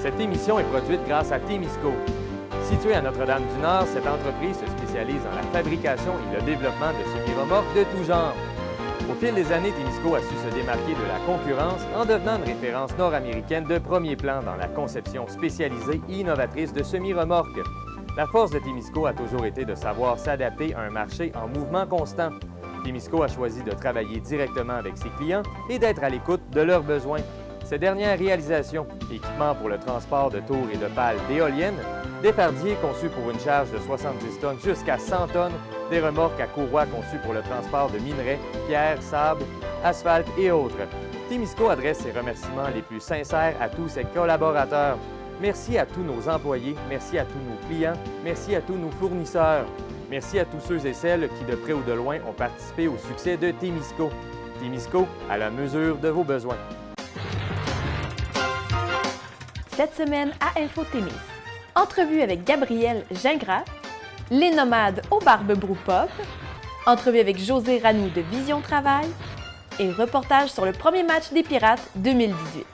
Cette émission est produite grâce à Témisco. Située à Notre-Dame-du-Nord, cette entreprise se spécialise dans la fabrication et le développement de semi-remorques de tout genre. Au fil des années, Témisco a su se démarquer de la concurrence en devenant une référence nord-américaine de premier plan dans la conception spécialisée et innovatrice de semi-remorques. La force de Témisco a toujours été de savoir s'adapter à un marché en mouvement constant. Témisco a choisi de travailler directement avec ses clients et d'être à l'écoute de leurs besoins. Ces dernières réalisations, équipements pour le transport de tours et de pales d'éoliennes, des fardiers conçus pour une charge de 70 tonnes jusqu'à 100 tonnes, des remorques à courroie conçues pour le transport de minerais, pierres, sable, asphalte et autres. Témisco adresse ses remerciements les plus sincères à tous ses collaborateurs. Merci à tous nos employés, merci à tous nos clients, merci à tous nos fournisseurs. Merci à tous ceux et celles qui, de près ou de loin, ont participé au succès de Témisco. Témisco, à la mesure de vos besoins. Cette semaine à InfoTémis, entrevue avec Gabriel Gingras, les nomades au Barbe Brou Pop, entrevue avec José Ranou de Vision Travail et reportage sur le premier match des Pirates 2018.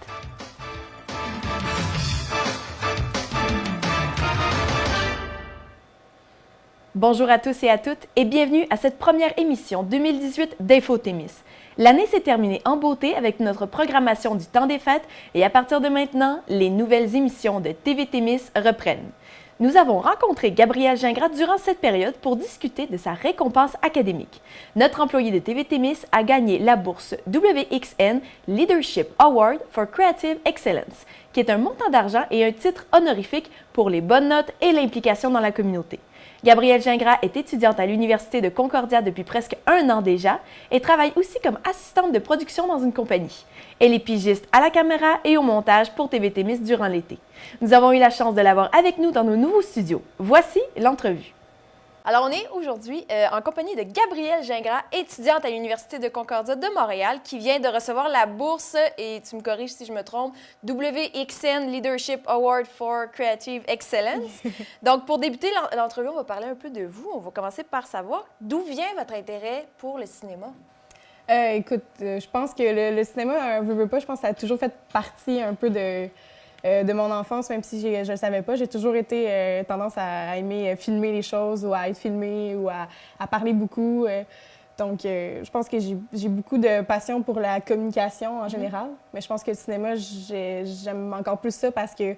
Bonjour à tous et à toutes et bienvenue à cette première émission 2018 d'InfoTémis. L'année s'est terminée en beauté avec notre programmation du temps des fêtes et à partir de maintenant, les nouvelles émissions de TV Témis reprennent. Nous avons rencontré Gabriel Gingras durant cette période pour discuter de sa récompense académique. Notre employé de TV Témis a gagné la bourse WXN Leadership Award for Creative Excellence, qui est un montant d'argent et un titre honorifique pour les bonnes notes et l'implication dans la communauté. Gabriel Gingras est étudiante à l'Université de Concordia depuis presque 1 an déjà et travaille aussi comme assistante de production dans une compagnie. Elle est pigiste à la caméra et au montage pour TV Témis durant l'été. Nous avons eu la chance de l'avoir avec nous dans nos nouveaux studios. Voici l'entrevue. Alors, on est aujourd'hui en compagnie de Gabriel Gingras, étudiante à l'Université de Concordia de Montréal, qui vient de recevoir la bourse, et tu me corriges si je me trompe, WXN Leadership Award for Creative Excellence. Donc, pour débuter l'entrevue, on va parler un peu de vous. On va commencer par savoir d'où vient votre intérêt pour le cinéma. Écoute, je pense que le cinéma, veux pas, je pense que ça a toujours fait partie un peu de mon enfance, même si je ne le savais pas. J'ai toujours été tendance à aimer filmer les choses ou à être filmée ou à parler beaucoup. Donc, je pense que j'ai beaucoup de passion pour la communication en général. Mais je pense que le cinéma, j'aime encore plus ça parce que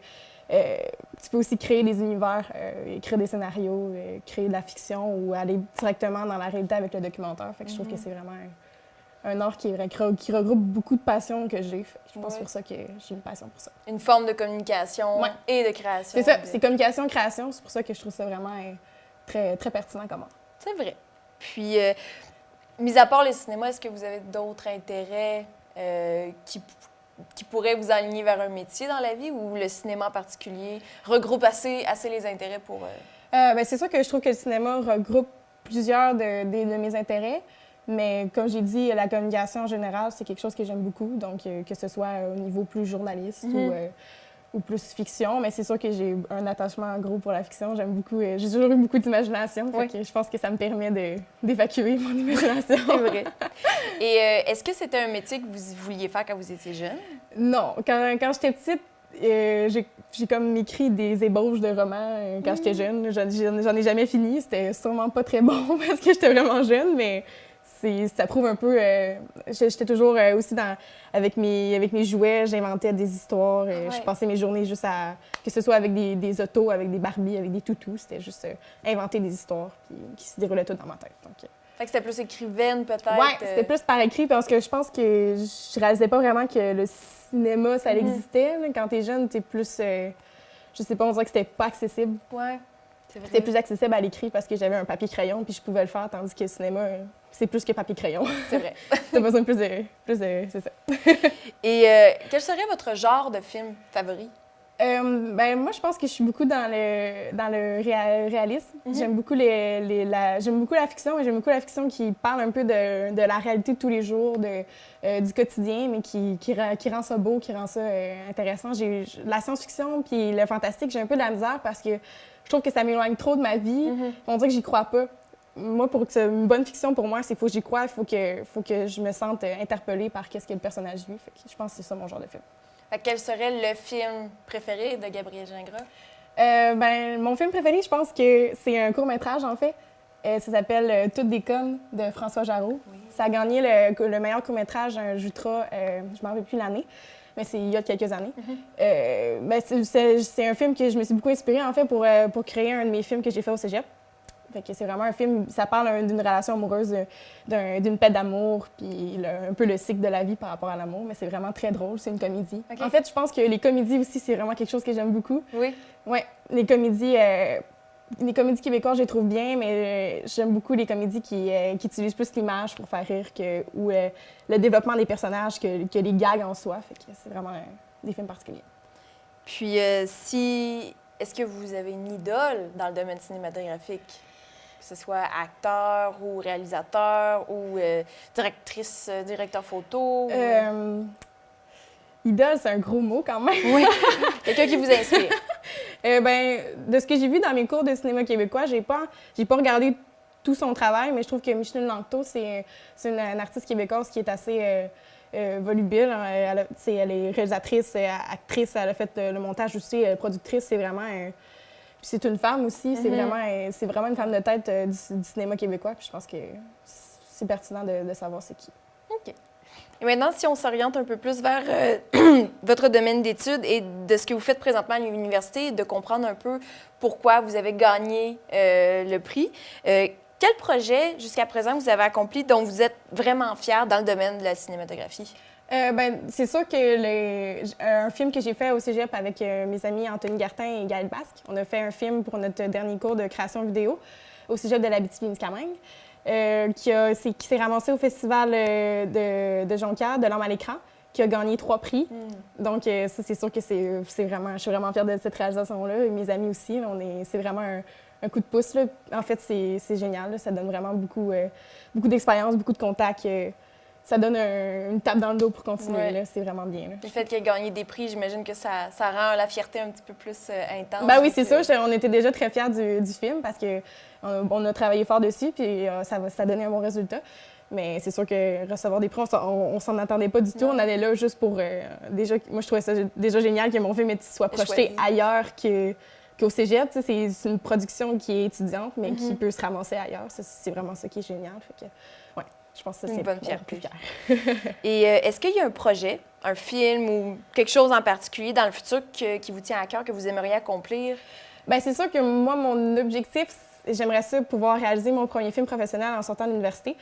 tu peux aussi créer des univers, écrire des scénarios, créer de la fiction ou aller directement dans la réalité avec le documentaire. Fait que je trouve que c'est vraiment un art qui regroupe beaucoup de passions que j'ai. Je pense pour ça que j'ai une passion pour ça. Une forme de communication et de création. C'est ça, c'est communication-création. C'est pour ça que je trouve ça vraiment très, très pertinent comme art. C'est vrai. Puis, mis à part le cinéma, est-ce que vous avez d'autres intérêts qui pourraient vous aligner vers un métier dans la vie ou le cinéma en particulier regroupe assez les intérêts pour... C'est sûr que je trouve que le cinéma regroupe plusieurs de mes intérêts. Mais comme j'ai dit, la communication en général, c'est quelque chose que j'aime beaucoup. Donc, que ce soit au niveau plus journaliste ou plus fiction. Mais c'est sûr que j'ai un attachement gros pour la fiction. J'aime beaucoup. J'ai toujours eu beaucoup d'imagination. Je pense que ça me permet d'évacuer mon imagination. C'est vrai. Et est-ce que c'était un métier que vous vouliez faire quand vous étiez jeune? Non. Quand j'étais petite, j'ai comme écrit des ébauches de romans quand j'étais jeune. J'en ai jamais fini. C'était sûrement pas très bon parce que j'étais vraiment jeune, mais... Ça prouve un peu... j'étais toujours aussi avec mes jouets, j'inventais des histoires. Je passais mes journées juste à... Que ce soit avec des autos, avec des Barbies, avec des toutous. C'était juste inventer des histoires qui se déroulaient toutes dans ma tête. Donc, fait que c'était plus écrivaine, peut-être? Oui, c'était plus par écrit parce que je pense que je réalisais pas vraiment que le cinéma, ça existait. Quand t'es jeune, t'es plus... je sais pas, on dirait que c'était pas accessible. Ouais. C'était plus accessible à l'écrit parce que j'avais un papier-crayon puis je pouvais le faire, tandis que le cinéma, c'est plus que papier-crayon. C'est vrai. T'as besoin de plus de... C'est ça. Et quel serait votre genre de film favori? Moi, je pense que je suis beaucoup dans le réalisme. J'aime beaucoup j'aime beaucoup la fiction, mais j'aime beaucoup la fiction qui parle un peu de la réalité de tous les jours, du quotidien, mais qui rend ça beau, qui rend ça intéressant. La science-fiction puis le fantastique, j'ai un peu de la misère parce que je trouve que ça m'éloigne trop de ma vie. On dirait que j'y crois pas. Moi, pour que c'est une bonne fiction, pour moi, c'est faut que j'y croie, il faut que je me sente interpellée par qu'est-ce que le personnage vit. Fait que je pense que c'est ça mon genre de film. Quel serait le film préféré de Gabrielle Gingras? Mon film préféré, je pense que c'est un court-métrage, en fait. Ça s'appelle Toutes des connes de François Jarreau. Oui. Ça a gagné le meilleur court-métrage à un Jutra, je ne me rappelle plus l'année, mais c'est il y a quelques années. C'est un film que je me suis beaucoup inspirée, en fait, pour créer un de mes films que j'ai fait au cégep. Fait que c'est vraiment un film, ça parle d'une relation amoureuse, d'une paix d'amour, puis un peu le cycle de la vie par rapport à l'amour, mais c'est vraiment très drôle, c'est une comédie. Okay. En fait, je pense que les comédies aussi, c'est vraiment quelque chose que j'aime beaucoup. Oui? Oui, les comédies québécoises, je les trouve bien, mais j'aime beaucoup les comédies qui utilisent plus l'image pour faire rire ou le développement des personnages que les gags en soi. Fait que c'est vraiment des films particuliers. Puis, est-ce que vous avez une idole dans le domaine cinématographique? Que ce soit acteur ou réalisateur ou directrice, directeur photo? Idole, c'est un gros mot quand même. Oui. Quelqu'un qui vous inspire? De ce que j'ai vu dans mes cours de cinéma québécois, j'ai pas regardé tout son travail, mais je trouve que Micheline Langto, c'est une artiste québécoise qui est assez volubile. Elle est réalisatrice, actrice, elle a fait le montage aussi, productrice. C'est vraiment... Puis c'est une femme aussi, c'est vraiment une femme de tête du cinéma québécois. Puis je pense que c'est pertinent de savoir c'est qui. OK. Et maintenant, si on s'oriente un peu plus vers votre domaine d'études et de ce que vous faites présentement à l'université, de comprendre un peu pourquoi vous avez gagné le prix, quel projet, jusqu'à présent, vous avez accompli dont vous êtes vraiment fier dans le domaine de la cinématographie? C'est sûr que un film que j'ai fait au cégep avec mes amis Anthony Gartin et Gaël Basque, on a fait un film pour notre dernier cours de création vidéo au cégep de l'Abitibi-Témiscamingue. Qui s'est ramassé au festival de Jonquière, de l'Homme à l'écran, qui a gagné 3 prix. Donc, ça, c'est sûr que je suis vraiment fière de cette réalisation-là. Et mes amis aussi, c'est vraiment un coup de pouce, là. En fait, c'est génial, là. Ça donne vraiment beaucoup d'expérience, beaucoup de contacts. Ça donne une tape dans le dos pour continuer. Là. C'est vraiment bien. Là. Le fait qu'il ait gagné des prix, j'imagine que ça rend la fierté un petit peu plus intense. Oui, c'est sûr. On était déjà très fiers du film parce qu'on a travaillé fort dessus puis ça a donné un bon résultat. Mais c'est sûr que recevoir des prix, on s'en attendait pas du tout. On allait là juste pour... moi, je trouvais ça déjà génial que mon film soit projeté ailleurs qu'au cégep. C'est une production qui est étudiante, mais qui peut se ramasser ailleurs. C'est vraiment ça qui est génial. Fait que, ouais. Je pense que c'est une bonne fierté. Et est-ce qu'il y a un projet, un film ou quelque chose en particulier dans le futur qui vous tient à cœur, que vous aimeriez accomplir? Bien, c'est sûr que moi, mon objectif, j'aimerais ça pouvoir réaliser mon premier film professionnel en sortant de l'université.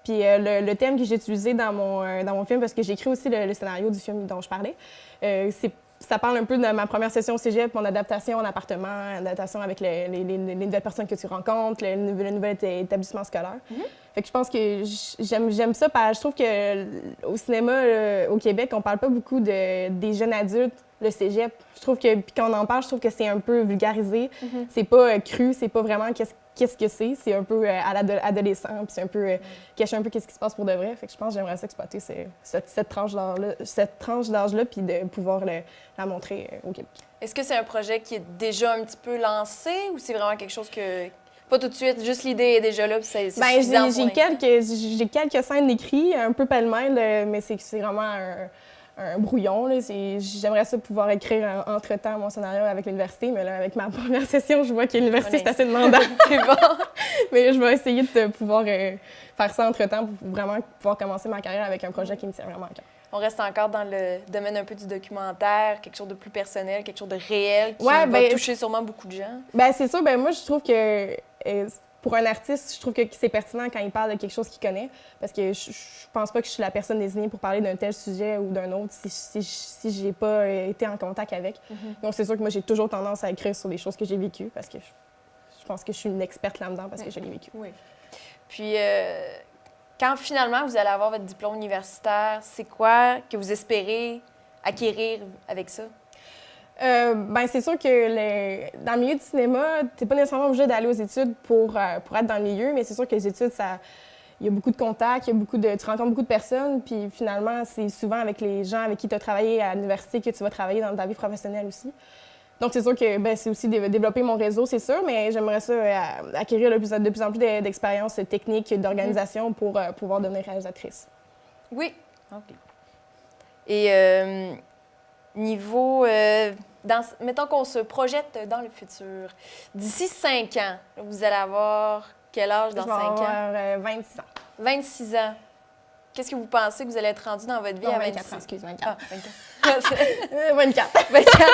Puis le thème que j'ai utilisé dans mon film, parce que j'ai écrit aussi le scénario du film dont je parlais, ça parle un peu de ma première session au cégep, mon adaptation en appartement, adaptation avec les nouvelles personnes que tu rencontres, le nouvel établissement scolaire. Fait que je pense que j'aime ça parce que je trouve qu'au cinéma au Québec, on parle pas beaucoup des jeunes adultes, le cégep. Je trouve que, puis quand on en parle, je trouve que c'est un peu vulgarisé. C'est pas cru, c'est pas vraiment qu'est-ce que c'est. C'est un peu à l'adolescent, puis c'est un peu cacher un peu qu'est-ce qui se passe pour de vrai. Fait que je pense que j'aimerais ça exploiter cette tranche d'âge-là, puis de pouvoir la montrer au Québec. Est-ce que c'est un projet qui est déjà un petit peu lancé ou c'est vraiment quelque chose que... Pas tout de suite, juste l'idée est déjà là, puis c'est suffisant j'ai quelques scènes écrites, un peu pêle-mêle, mais c'est vraiment un brouillon. J'aimerais ça pouvoir écrire entre-temps mon scénario avec l'université, mais là, avec ma première session, je vois que l'université, c'est assez demandant. C'est bon. Mais je vais essayer de pouvoir faire ça entre-temps pour vraiment pouvoir commencer ma carrière avec un projet qui me tient vraiment à cœur. On reste encore dans le domaine un peu du documentaire, quelque chose de plus personnel, quelque chose de réel qui va toucher sûrement beaucoup de gens. Bien, c'est sûr. Moi, je trouve que pour un artiste, je trouve que c'est pertinent quand il parle de quelque chose qu'il connaît, parce que je pense pas que je suis la personne désignée pour parler d'un tel sujet ou d'un autre si j'ai pas été en contact avec. Donc, c'est sûr que moi, j'ai toujours tendance à écrire sur des choses que j'ai vécues, parce que je pense que je suis une experte là-dedans parce que je l'ai vécu. Oui. Puis... quand finalement vous allez avoir votre diplôme universitaire, c'est quoi que vous espérez acquérir avec ça? C'est sûr que dans le milieu du cinéma, tu n'es pas nécessairement obligé d'aller aux études pour être dans le milieu, mais c'est sûr que les études, il y a beaucoup de contacts, tu rencontres beaucoup de personnes, puis finalement, c'est souvent avec les gens avec qui tu as travaillé à l'université que tu vas travailler dans ta vie professionnelle aussi. Donc, c'est sûr que c'est aussi développer mon réseau, c'est sûr, mais j'aimerais ça acquérir de plus en plus d'expérience technique, d'organisation pour pouvoir devenir réalisatrice. Oui. OK. Et Niveau, mettons qu'on se projette dans le futur. D'ici 5 ans, vous allez avoir quel âge dans 5 ans? Je vais avoir 26 ans. 26 ans. Qu'est-ce que vous pensez que vous allez être rendu dans votre vie à 26 24 ans, excuse, 24. Ah, 24. 24.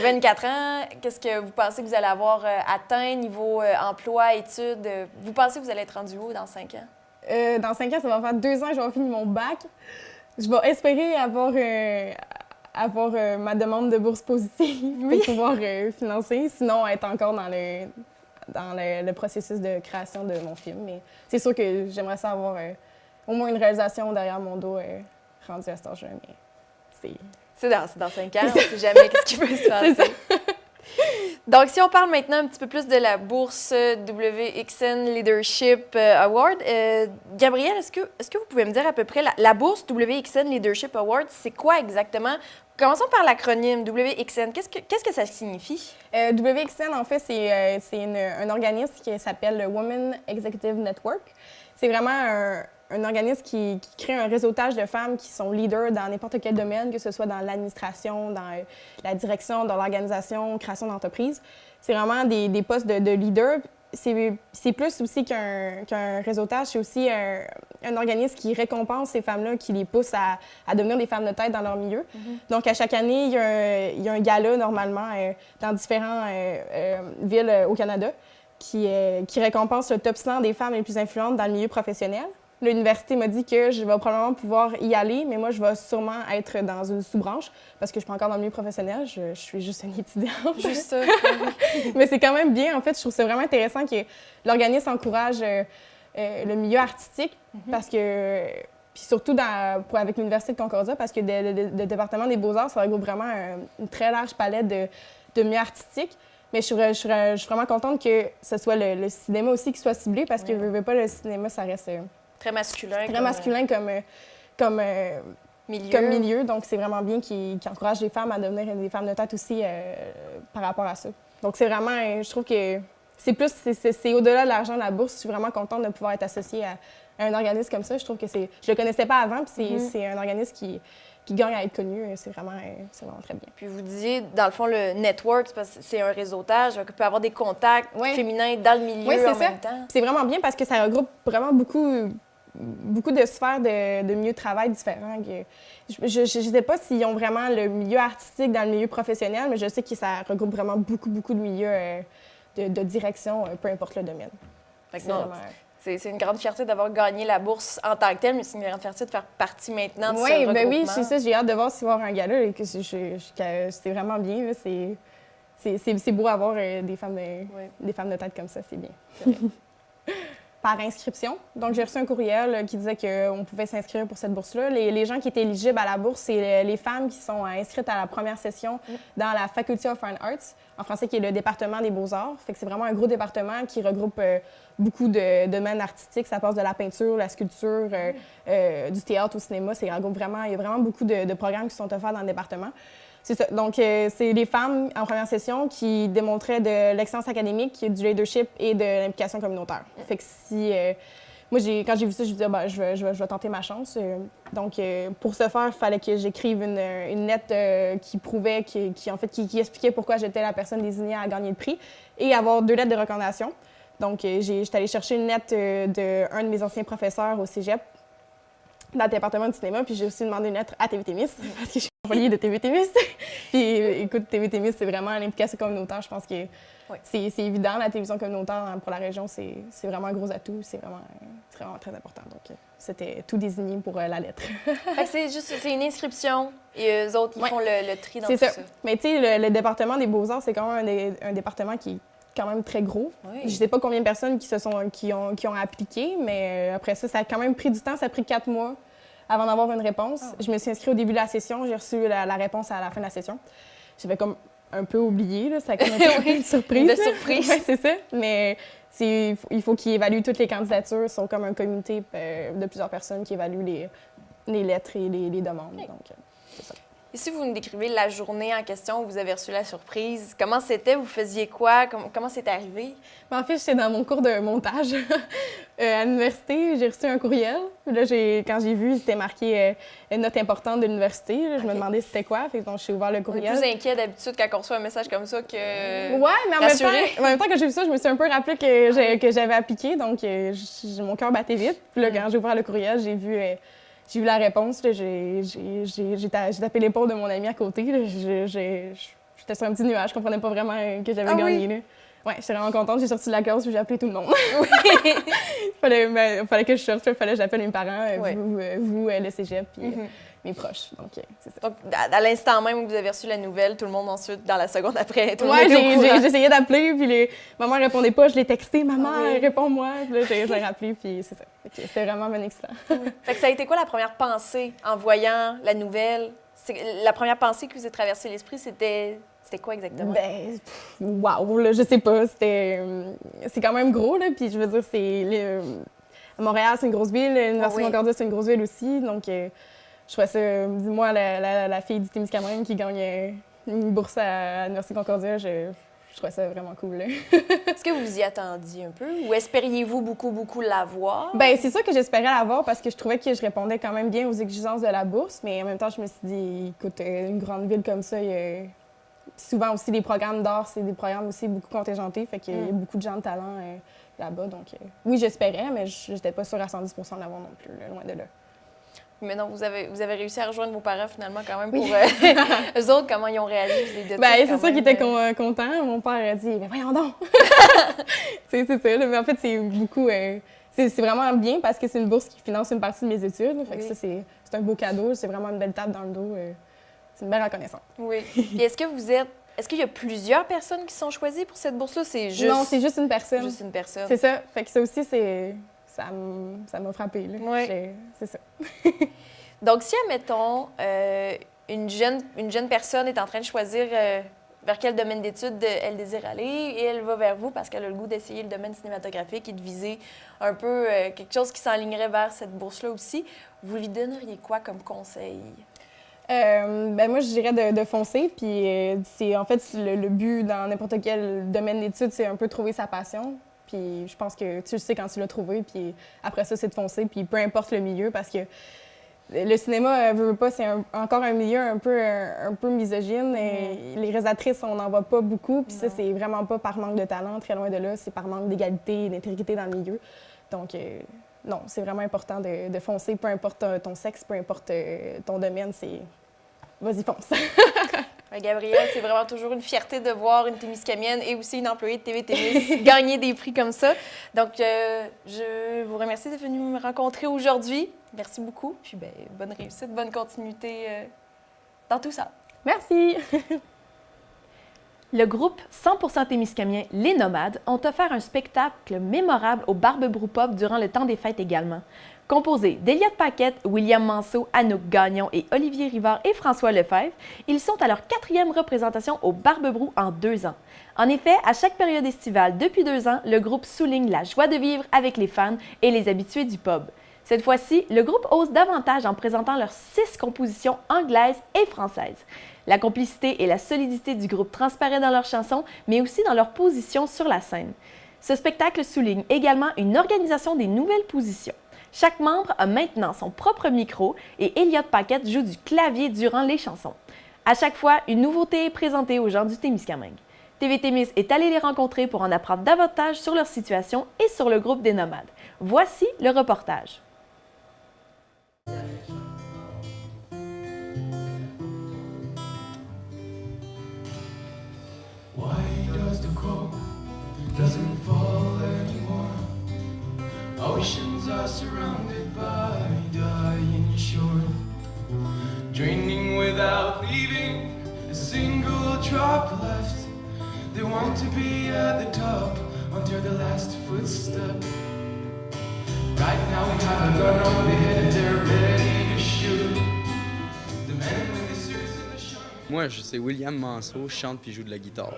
24 ans, qu'est-ce que vous pensez que vous allez avoir atteint niveau emploi, études? Vous pensez que vous allez être rendu où dans 5 ans? Dans 5 ans, ça va faire 2 ans que je vais avoir fini mon bac. Je vais espérer avoir ma demande de bourse positive pour pouvoir financer, sinon être encore dans le processus de création de mon film. Mais c'est sûr que j'aimerais ça avoir au moins une réalisation derrière mon dos rendue à cet âge-là, mais c'est dans 5 ans, on ne sait jamais ce qui peut se passer. Donc, si on parle maintenant un petit peu plus de la bourse WXN Leadership Award, Gabrielle, est-ce que vous pouvez me dire à peu près la bourse WXN Leadership Award, c'est quoi exactement? Commençons par l'acronyme WXN. Qu'est-ce que ça signifie? WXN, en fait, c'est un organisme qui s'appelle le Women Executive Network. C'est vraiment un organisme qui crée un réseautage de femmes qui sont leaders dans n'importe quel domaine, que ce soit dans l'administration, dans la direction, dans l'organisation, création d'entreprise. C'est vraiment des postes de leader. C'est plus aussi qu'un réseautage, c'est aussi un organisme qui récompense ces femmes-là, qui les pousse à devenir des femmes de tête dans leur milieu. Mm-hmm. Donc, à chaque année, il y a un gala, normalement, dans différentes villes au Canada, qui récompense le top 100 des femmes les plus influentes dans le milieu professionnel. L'université m'a dit que je vais probablement pouvoir y aller, mais moi, je vais sûrement être dans une sous-branche parce que je suis pas encore dans le milieu professionnel. Je suis juste une étudiante. Juste ça. Mais c'est quand même bien. En fait, je trouve ça vraiment intéressant que l'organisme encourage le milieu artistique parce que... Puis surtout avec l'Université de Concordia, parce que le département des beaux-arts, ça regroupe vraiment une très large palette de milieux artistiques. Mais je suis vraiment contente que ce soit le cinéma aussi qui soit ciblé parce que, veux pas, le cinéma, ça reste... Très masculin. Très masculin comme milieu. Donc, c'est vraiment bien qu'il encourage les femmes à devenir des femmes de tête aussi par rapport à ça. Donc, c'est vraiment, je trouve que c'est au-delà de l'argent de la bourse. Je suis vraiment contente de pouvoir être associée à un organisme comme ça. Je trouve que je le connaissais pas avant, puis c'est un organisme qui gagne à être connu. C'est vraiment très bien. Puis vous disiez, dans le fond, le network, c'est un réseautage, il peut avoir des contacts féminins dans le milieu en même temps. C'est vraiment bien parce que ça regroupe vraiment beaucoup de sphères de milieux de travail différents. Je ne sais pas s'ils ont vraiment le milieu artistique dans le milieu professionnel, mais je sais que ça regroupe vraiment beaucoup de milieux de direction, peu importe le domaine. C'est une grande fierté d'avoir gagné la bourse en tant que telle, mais c'est une grande fierté de faire partie maintenant de ce regroupement. Oui, c'est ça. J'ai hâte de voir s'il va y avoir un gala. C'est vraiment bien. C'est beau avoir des femmes de tête comme ça. C'est bien. Par inscription. Donc, j'ai reçu un courriel qui disait qu'on pouvait s'inscrire pour cette bourse-là. Les gens qui étaient éligibles à la bourse, c'est les femmes qui sont inscrites à la première session dans la Faculty of Fine Arts, en français, qui est le département des beaux-arts. Fait que c'est vraiment un gros département qui regroupe beaucoup de domaines artistiques. Ça passe de la peinture, la sculpture, du théâtre au cinéma. Il y a vraiment beaucoup de programmes qui sont offerts dans le département. C'est ça. Donc, c'est les femmes, en première session, qui démontraient de l'excellence académique, du leadership et de l'implication communautaire. Fait que moi, quand j'ai vu ça, je me dit, je vais tenter ma chance. Donc, pour ce faire, il fallait que j'écrive une lettre qui prouvait, qui expliquait pourquoi j'étais la personne désignée à gagner le prix et avoir 2 lettres de recommandation. Donc, j'étais allée chercher une lettre d'un de mes anciens professeurs au cégep, dans le département du cinéma, puis j'ai aussi demandé une lettre à TVT-Miss, parce que je suis employée de TVT-Miss. Puis écoute, TVT-Miss, c'est vraiment l'implication communautaire. Je pense que c'est évident, la télévision communautaire pour la région, c'est vraiment un gros atout, c'est vraiment très important. Donc, c'était tout désigné pour la lettre. C'est une inscription, et eux autres, ils font le tri dans tout ça. Mais tu sais, le département des beaux-arts, c'est quand même un département qui est quand même très gros. Oui. Je ne sais pas combien de personnes qui ont appliqué, mais après ça a quand même pris du temps. Ça a pris 4 mois avant d'avoir une réponse. Oh. Je me suis inscrite au début de la session. J'ai reçu la réponse à la fin de la session. J'avais comme un peu oublié. Là. Ça a comme une surprise. De surprise. Oui, c'est ça. Mais il faut qu'ils évaluent toutes les candidatures. Ils sont comme un comité de plusieurs personnes qui évaluent les lettres et les demandes. Oui. Donc, c'est ça. Et si vous nous décrivez la journée en question où vous avez reçu la surprise, comment c'était? Vous faisiez quoi? Comment c'est arrivé? En fait, j'étais dans mon cours de montage à l'université. J'ai reçu un courriel. Là, quand j'ai vu, c'était marqué une note importante de l'université. Là, je me demandais c'était quoi. Fait que, donc, j'ai ouvert le courriel. On est plus inquiet d'habitude quand on reçoit un message comme ça que. Ouais, mais en même temps, quand j'ai vu ça, je me suis un peu rappelé que j'avais appliqué. Donc, mon cœur battait vite. Puis là, quand j'ai ouvert le courriel, j'ai vu la réponse. J'ai tapé l'épaule de mon ami à côté. J'étais sur un petit nuage. Je comprenais pas vraiment que j'avais gagné. Là. Ouais, j'étais vraiment contente. J'ai sorti de la course puis j'ai appelé tout le monde. Oui. il fallait que je sorte. Il fallait que j'appelle mes parents, vous, le cégep, puis mes proches. Donc, c'est ça. Donc, à l'instant même où vous avez reçu la nouvelle, tout le monde ensuite, dans la seconde après, tout le monde était au courant. J'ai essayé d'appeler, puis maman répondait pas. Je l'ai texté, maman, réponds-moi. Puis là, je l'ai rappelé, puis c'est ça. C'était vraiment bien excitant. Fait que ça a été quoi la première pensée en voyant la nouvelle? La première pensée qui vous est traversée l'esprit, c'était quoi exactement? Ben, wow, là, je sais pas. C'est quand même gros, là. Puis je veux dire, Montréal, c'est une grosse ville. L'Université Concordia, c'est une grosse ville aussi. Donc, je trouvais ça, dis-moi, la fille du Témiscamingue qui gagne une bourse à l'Université Concordia, je trouvais ça vraiment cool. Est-ce que vous y attendiez un peu ou espériez-vous beaucoup l'avoir? Bien, c'est sûr que j'espérais l'avoir parce que je trouvais que je répondais quand même bien aux exigences de la bourse, mais en même temps, je me suis dit, écoute, une grande ville comme ça, souvent aussi les programmes d'art, c'est des programmes aussi beaucoup contingentés, fait qu'il y a beaucoup de gens de talent là-bas. Donc, oui, j'espérais, mais je n'étais pas sûre à 110 % de l'avoir non plus, loin de là. Mais non, vous avez réussi à rejoindre vos parents finalement quand même pour eux autres, comment ils ont réagi? Bien, c'est sûr qu'ils étaient contents. Mon père a dit « Mais voyons donc! » C'est ça. Mais en fait, c'est beaucoup... c'est vraiment bien parce que c'est une bourse qui finance une partie de mes études. Fait que ça, c'est un beau cadeau. C'est vraiment une belle tape dans le dos. C'est une belle reconnaissance. Oui. Et est-ce qu'il y a plusieurs personnes qui sont choisies pour cette bourse-là? Non, c'est juste une personne. Juste une personne. C'est ça. Fait que ça aussi, ça m'a frappée. Oui. C'est ça. Donc, si, admettons, une jeune personne est en train de choisir vers quel domaine d'études elle désire aller et elle va vers vous parce qu'elle a le goût d'essayer le domaine cinématographique et de viser un peu quelque chose qui s'enlignerait vers cette bourse-là aussi, vous lui donneriez quoi comme conseil? Ben moi, je dirais de foncer. Puis, en fait, le but dans n'importe quel domaine d'études, c'est un peu trouver sa passion. Puis je pense que tu le sais quand tu l'as trouvé. Puis après ça, c'est de foncer. Puis peu importe le milieu, parce que le cinéma, veut pas, c'est encore un milieu un peu misogyne. Et les réalisatrices, on n'en voit pas beaucoup. Puis ça, c'est vraiment pas par manque de talent, très loin de là. C'est par manque d'égalité et d'intégrité dans le milieu. Donc, non, c'est vraiment important de foncer. Peu importe ton sexe, peu importe ton domaine, c'est... Vas-y, fonce! Gabrielle, c'est vraiment toujours une fierté de voir une Témiscamienne et aussi une employée de TV Témis gagner des prix comme ça. Donc, je vous remercie d'être venue me rencontrer aujourd'hui. Merci beaucoup. Puis, bonne réussite, bonne continuité dans tout ça. Merci! Le groupe 100% témiscamien Les Nomades ont offert un spectacle mémorable au Barbe-Brou Pop durant le temps des fêtes également. Composés d'Eliott Paquette, William Manceau, Anouk Gagnon et Olivier Rivard et François Lefebvre, ils sont à leur 4e représentation au Barbe-Brou en 2 ans. En effet, à chaque période estivale depuis 2 ans, le groupe souligne la joie de vivre avec les fans et les habitués du pub. Cette fois-ci, le groupe ose davantage en présentant leurs 6 compositions anglaises et françaises. La complicité et la solidité du groupe transparaît dans leurs chansons, mais aussi dans leur position sur la scène. Ce spectacle souligne également une organisation des nouvelles positions. Chaque membre a maintenant son propre micro et Eliott Paquette joue du clavier durant les chansons. À chaque fois, une nouveauté est présentée aux gens du Témiscamingue. TV Témis est allé les rencontrer pour en apprendre davantage sur leur situation et sur le groupe des Nomades. Voici le reportage. Oceans are surrounded by dying shore, draining without leaving a single drop left. They want to be at the top until the last footstep. Right now we have a gun on the head and they're ready to shoot. The men in the suits and the shine. Moi, c'est William Manceau, je chante puis joue de la guitare.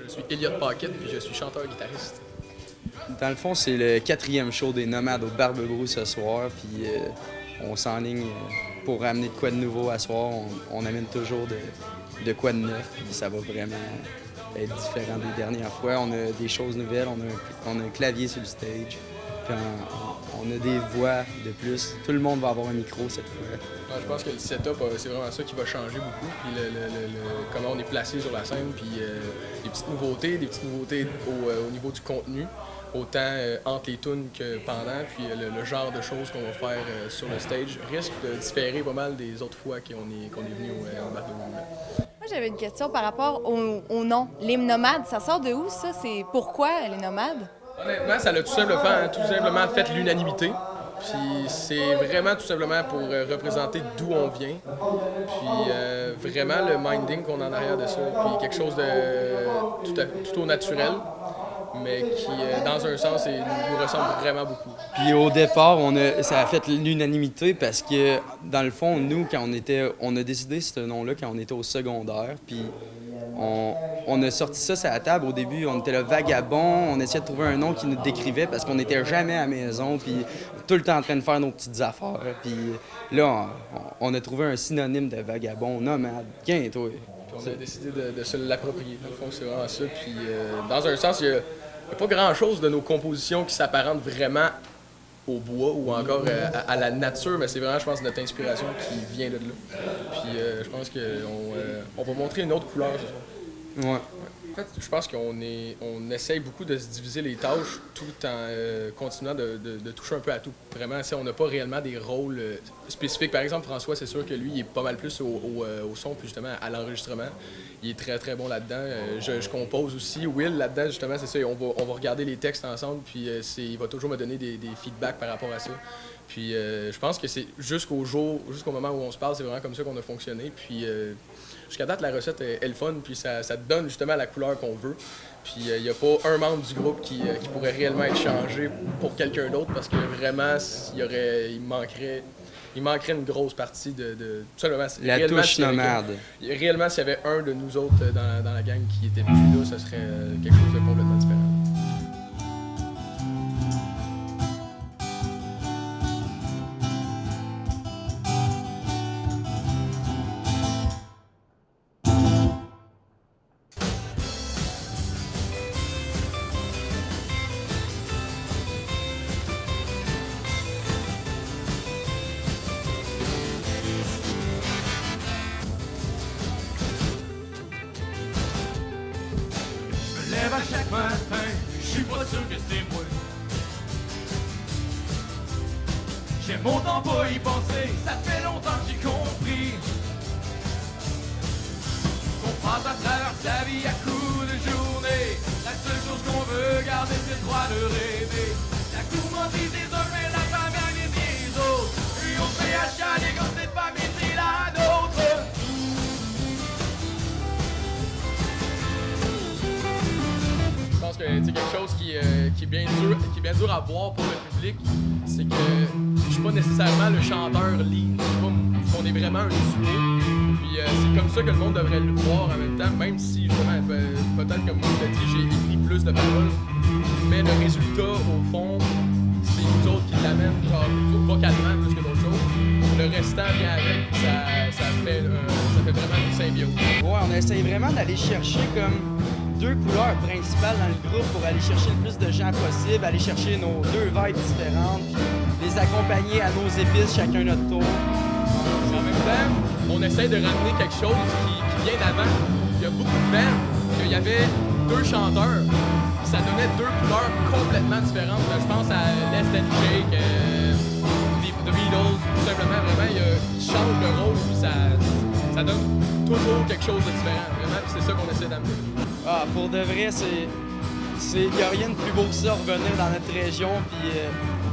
Je suis Eliott Paquette puis je suis chanteur-guitariste. Dans le fond, c'est le 4e show des Nomades au Barbe-Brou ce soir, puis on s'enligne pour amener de quoi de nouveau à soir, on amène toujours de quoi de neuf. Puis ça va vraiment être différent des dernières fois. On a des choses nouvelles, on a un clavier sur le stage, puis on a des voix de plus. Tout le monde va avoir un micro cette fois. Ouais, je pense que le setup, c'est vraiment ça qui va changer beaucoup. Puis comment on est placé sur la scène, puis des petites nouveautés au niveau du contenu, autant entre les tunes que pendant, puis le genre de choses qu'on va faire sur le stage risque de différer pas mal des autres fois qu'on est venu au Bar de Mouvement. Moi, j'avais une question par rapport au nom. Les nomades, ça sort de où, ça? C'est pourquoi les nomades? Honnêtement, ça a tout simplement fait l'unanimité. Puis c'est vraiment tout simplement pour représenter d'où on vient. Puis vraiment le minding qu'on a en arrière de ça. Puis quelque chose de tout au naturel, mais qui, dans un sens, nous ressemble vraiment beaucoup. Puis au départ, ça a fait l'unanimité parce que, dans le fond, nous, on a décidé ce nom-là quand on était au secondaire. Puis on a sorti ça sur la table. Au début, on était le vagabond. On essayait de trouver un nom qui nous décrivait parce qu'on n'était jamais à la maison. Puis tout le temps en train de faire nos petites affaires. Puis là, on a trouvé un synonyme de vagabond, nomade. Tiens, toi. Puis on a décidé de se l'approprier. Dans le fond, c'est vraiment ça. Puis dans un sens, il n'y a pas grand-chose de nos compositions qui s'apparentent vraiment au bois ou encore à la nature, mais c'est vraiment, je pense, notre inspiration qui vient de là. Puis je pense qu'on va montrer une autre couleur ce soir. Ouais. En fait, je pense qu'on essaye beaucoup de se diviser les tâches tout en continuant de toucher un peu à tout. Vraiment, on n'a pas réellement des rôles spécifiques. Par exemple, François, c'est sûr que lui, il est pas mal plus au son, puis justement à l'enregistrement. Il est très, très bon là-dedans. Je compose aussi. Will, là-dedans, justement, c'est ça. On va regarder les textes ensemble, puis il va toujours me donner des feedbacks par rapport à ça. Puis je pense que c'est jusqu'au moment où on se parle, c'est vraiment comme ça qu'on a fonctionné. Puis jusqu'à date, la recette est le fun, puis ça donne justement la couleur qu'on veut. Puis il n'y a pas un membre du groupe qui pourrait réellement être changé pour quelqu'un d'autre, parce que vraiment, il manquerait une grosse partie de tout simplement, la touche nomade. Réellement, s'il y avait un de nous autres dans la gang qui était plus là, ça serait quelque chose de complètement différent. À chaque matin, je suis pas sûr que c'est moi. J'aime autant pas y penser, ça fait longtemps que j'ai compris qu'on passe à travers sa vie à coups de journée. La seule chose qu'on veut garder, c'est le droit de rêver. La gourmandise des uns fait la famille des autres. Et on fait à chialer comme cette famille, c'est la nôtre. Je pense que quelque chose qui est bien dur à voir pour le public, c'est que je suis pas nécessairement le chanteur lead. On est vraiment un duo. Puis c'est comme ça que le monde devrait le voir en même temps, même si justement peut-être comme moi j'ai écrit plus de paroles. Mais le résultat, au fond, c'est nous autres qui l'amènent vocalement plus que d'autres choses. Le restant vient avec, ça fait vraiment une symbiose. Ouais, on essaye vraiment d'aller chercher comme deux couleurs principales dans le groupe pour aller chercher le plus de gens possible, aller chercher nos deux vibes différentes, puis les accompagner à nos épices chacun notre tour. En même temps, on essaie de ramener quelque chose qui vient d'avant. Il y a beaucoup de bands qu'il y avait deux chanteurs, puis ça donnait deux couleurs complètement différentes. Je pense à Less Than Jake, The Beatles, tout simplement. Vraiment, ils changent de rôle, puis ça donne toujours quelque chose de différent. Vraiment, c'est ça qu'on essaie d'amener. Ah, pour de vrai, il n'y a rien de plus beau que ça, revenir dans notre région puis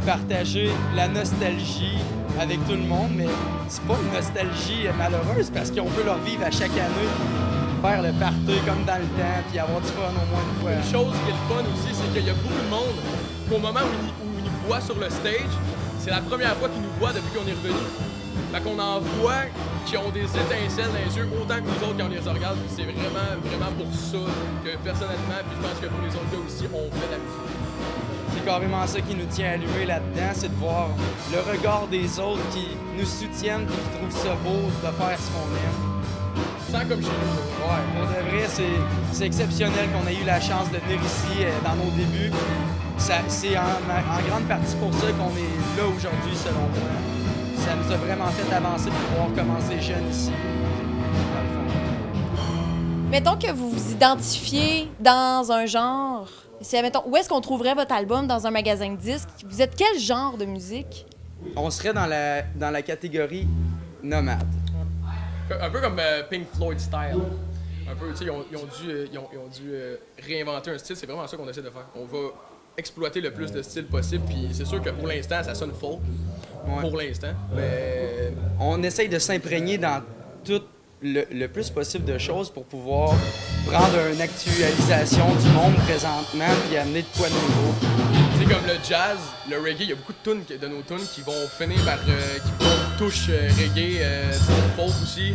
partager la nostalgie avec tout le monde, mais c'est pas une nostalgie malheureuse parce qu'on peut leur vivre à chaque année, faire le party comme dans le temps, puis avoir du fun au moins une fois. Une chose qui est le fun aussi, c'est qu'il y a beaucoup de monde qu'au moment où ils nous voient sur le stage, c'est la première fois qu'ils nous voient depuis qu'on est revenu. Fait qu'on en voit qui ont des étincelles dans les yeux autant que nous autres quand on les regarde. Puis c'est vraiment pour ça que personnellement, puis je pense que pour les autres gars aussi, on fait la musique. C'est carrément ça qui nous tient allumés là-dedans, c'est de voir le regard des autres qui nous soutiennent et qui trouvent ça beau de faire ce qu'on aime. Sans comme chez nous. Ouais, pour de vrai, c'est exceptionnel qu'on ait eu la chance de venir ici dans nos débuts. C'est en grande partie pour ça qu'on est là aujourd'hui, selon moi. Ça nous a vraiment fait avancer pour pouvoir commencer jeune ici. Dans le fond. Mettons que vous vous identifiez dans un genre. Mettons, où est-ce qu'on trouverait votre album dans un magasin de disques? Vous êtes quel genre de musique? On serait dans la catégorie nomade. Un peu comme Pink Floyd style. Un peu, tu sais, ils ont dû réinventer un style. C'est vraiment ça qu'on essaie de faire. On va exploiter le plus de styles possible. Puis c'est sûr que pour l'instant, ça sonne folk. Ouais. Pour l'instant. Mais On essaye de s'imprégner dans tout le plus possible de choses pour pouvoir prendre une actualisation du monde présentement puis amener de quoi de nouveau. tu sais, comme le jazz, le reggae, il y a beaucoup de tunes de nos tunes qui vont finir par qui vont touche reggae, folk aussi.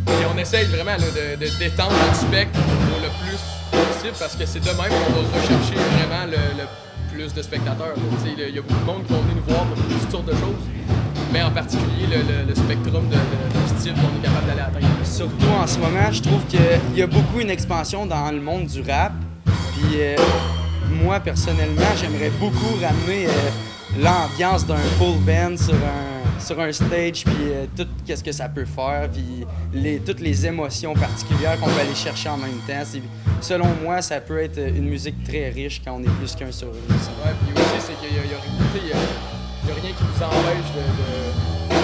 Et on essaye vraiment là, de détendre le spectre le plus possible parce que c'est de même qu'on va rechercher vraiment le plus de spectateurs. Il y a beaucoup de monde qui vont venir nous voir pour toutes sortes de choses, mais en particulier le spectrum de style qu'on est capable d'aller atteindre. Surtout en ce moment, je trouve qu'il y a beaucoup une expansion dans le monde du rap. Puis moi, personnellement, j'aimerais beaucoup ramener l'ambiance d'un full band sur un stage, puis tout ce que ça peut faire, puis toutes les émotions particulières qu'on peut aller chercher en même temps. Selon moi, ça peut être une musique très riche quand on est plus qu'un sur une. Ouais, puis aussi, c'est qu'il y a rien qui nous empêche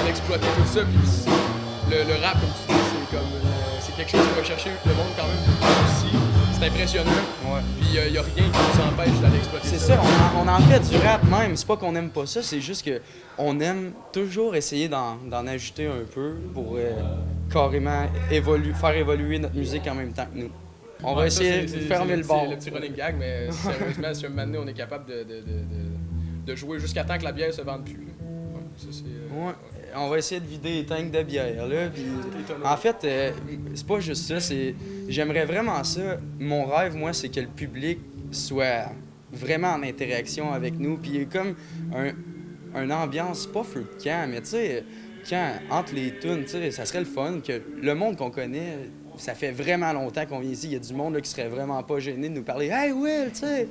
d'exploiter tout ça. Puis le rap, comme tu dis, c'est quelque chose qui va chercher le monde quand même aussi. C'est impressionnant. Ouais. Puis il n'y a rien qui nous empêche d'aller exploiter ça. C'est ça, on en fait du rap même. C'est pas qu'on aime pas ça, c'est juste que on aime toujours essayer d'en ajouter un peu pour carrément faire évoluer notre musique en même temps que nous. On va essayer de fermer le bord. C'est le petit running gag, mais sérieusement, si un moment donné, on est capable de jouer jusqu'à temps que la bière se vende plus. Ouais, ça, Ouais. On va essayer de vider les tanks de bière, là. Puis, en fait, c'est pas juste ça. J'aimerais vraiment ça. Mon rêve, moi, c'est que le public soit vraiment en interaction avec nous. Puis, il y a comme une ambiance, pas feu de camp, mais tu sais, entre les tunes, tu sais, ça serait le fun que le monde qu'on connaît, ça fait vraiment longtemps qu'on vient ici. Il y a du monde là, qui serait vraiment pas gêné de nous parler. Hey, Will, tu sais.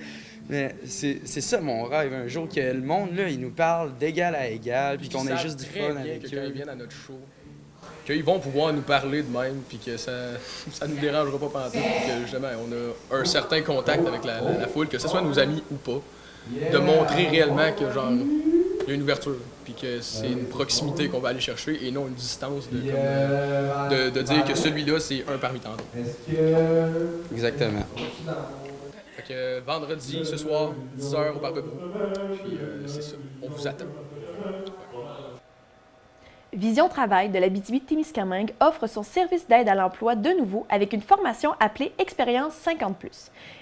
Mais c'est ça mon rêve, un jour que le monde, là, il nous parle d'égal à égal, puis qu'on ait juste du fun avec que eux. quand ils viennent à notre show, qu'ils vont pouvoir nous parler de même, puis que ça nous dérangera pas pendant tout, puis que justement, on a un certain contact avec la foule, que ce soit nos amis ou pas, de montrer réellement que genre il y a une ouverture, puis que c'est une proximité qu'on va aller chercher et non une distance de dire que celui-là, c'est un parmi tant d'autres. Exactement. Fait que vendredi, ce soir, 10h au Barbe-Brou. Puis c'est ça, on vous attend. Vision Travail de l'Abitibi-Témiscamingue offre son service d'aide à l'emploi de nouveau avec une formation appelée Expérience 50+.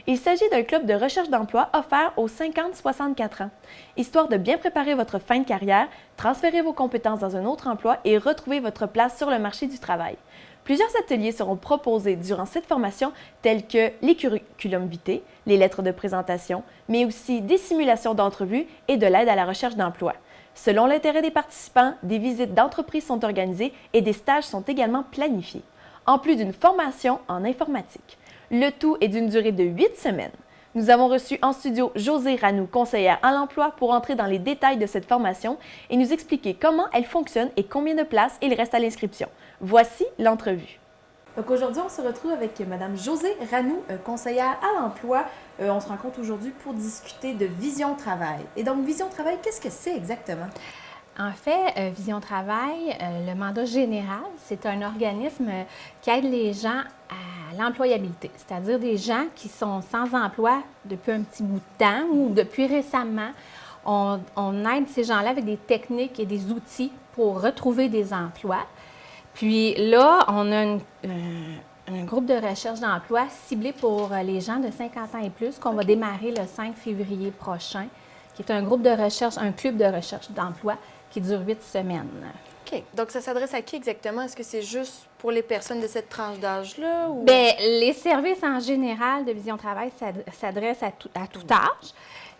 Il s'agit d'un club de recherche d'emploi offert aux 50-64 ans. Histoire de bien préparer votre fin de carrière, transférer vos compétences dans un autre emploi et retrouver votre place sur le marché du travail. Plusieurs ateliers seront proposés durant cette formation, tels que les curriculum vitae, les lettres de présentation, mais aussi des simulations d'entrevues et de l'aide à la recherche d'emploi. Selon l'intérêt des participants, des visites d'entreprise sont organisées et des stages sont également planifiés, en plus d'une formation en informatique. Le tout est d'une durée de 8 semaines. Nous avons reçu en studio Josée Ranou, conseillère à l'emploi, pour entrer dans les détails de cette formation et nous expliquer comment elle fonctionne et combien de places il reste à l'inscription. Voici l'entrevue. Donc aujourd'hui, on se retrouve avec Mme Josée Ranou, conseillère à l'emploi. On se rencontre aujourd'hui pour discuter de Vision Travail. Et donc, Vision Travail, qu'est-ce que c'est exactement? En fait, Vision Travail, le mandat général, c'est un organisme qui aide les gens à l'employabilité, c'est-à-dire des gens qui sont sans emploi depuis un petit bout de temps ou depuis récemment. On aide ces gens-là avec des techniques et des outils pour retrouver des emplois. Puis là, on a un groupe de recherche d'emploi ciblé pour les gens de 50 ans et plus qu'on va démarrer le 5 février prochain, qui est un groupe de recherche, un club de recherche d'emploi qui dure 8 semaines. OK. Donc, ça s'adresse à qui exactement? Est-ce que c'est juste pour les personnes de cette tranche d'âge-là? Ou... Bien, les services en général de Vision Travail s'adressent à tout âge.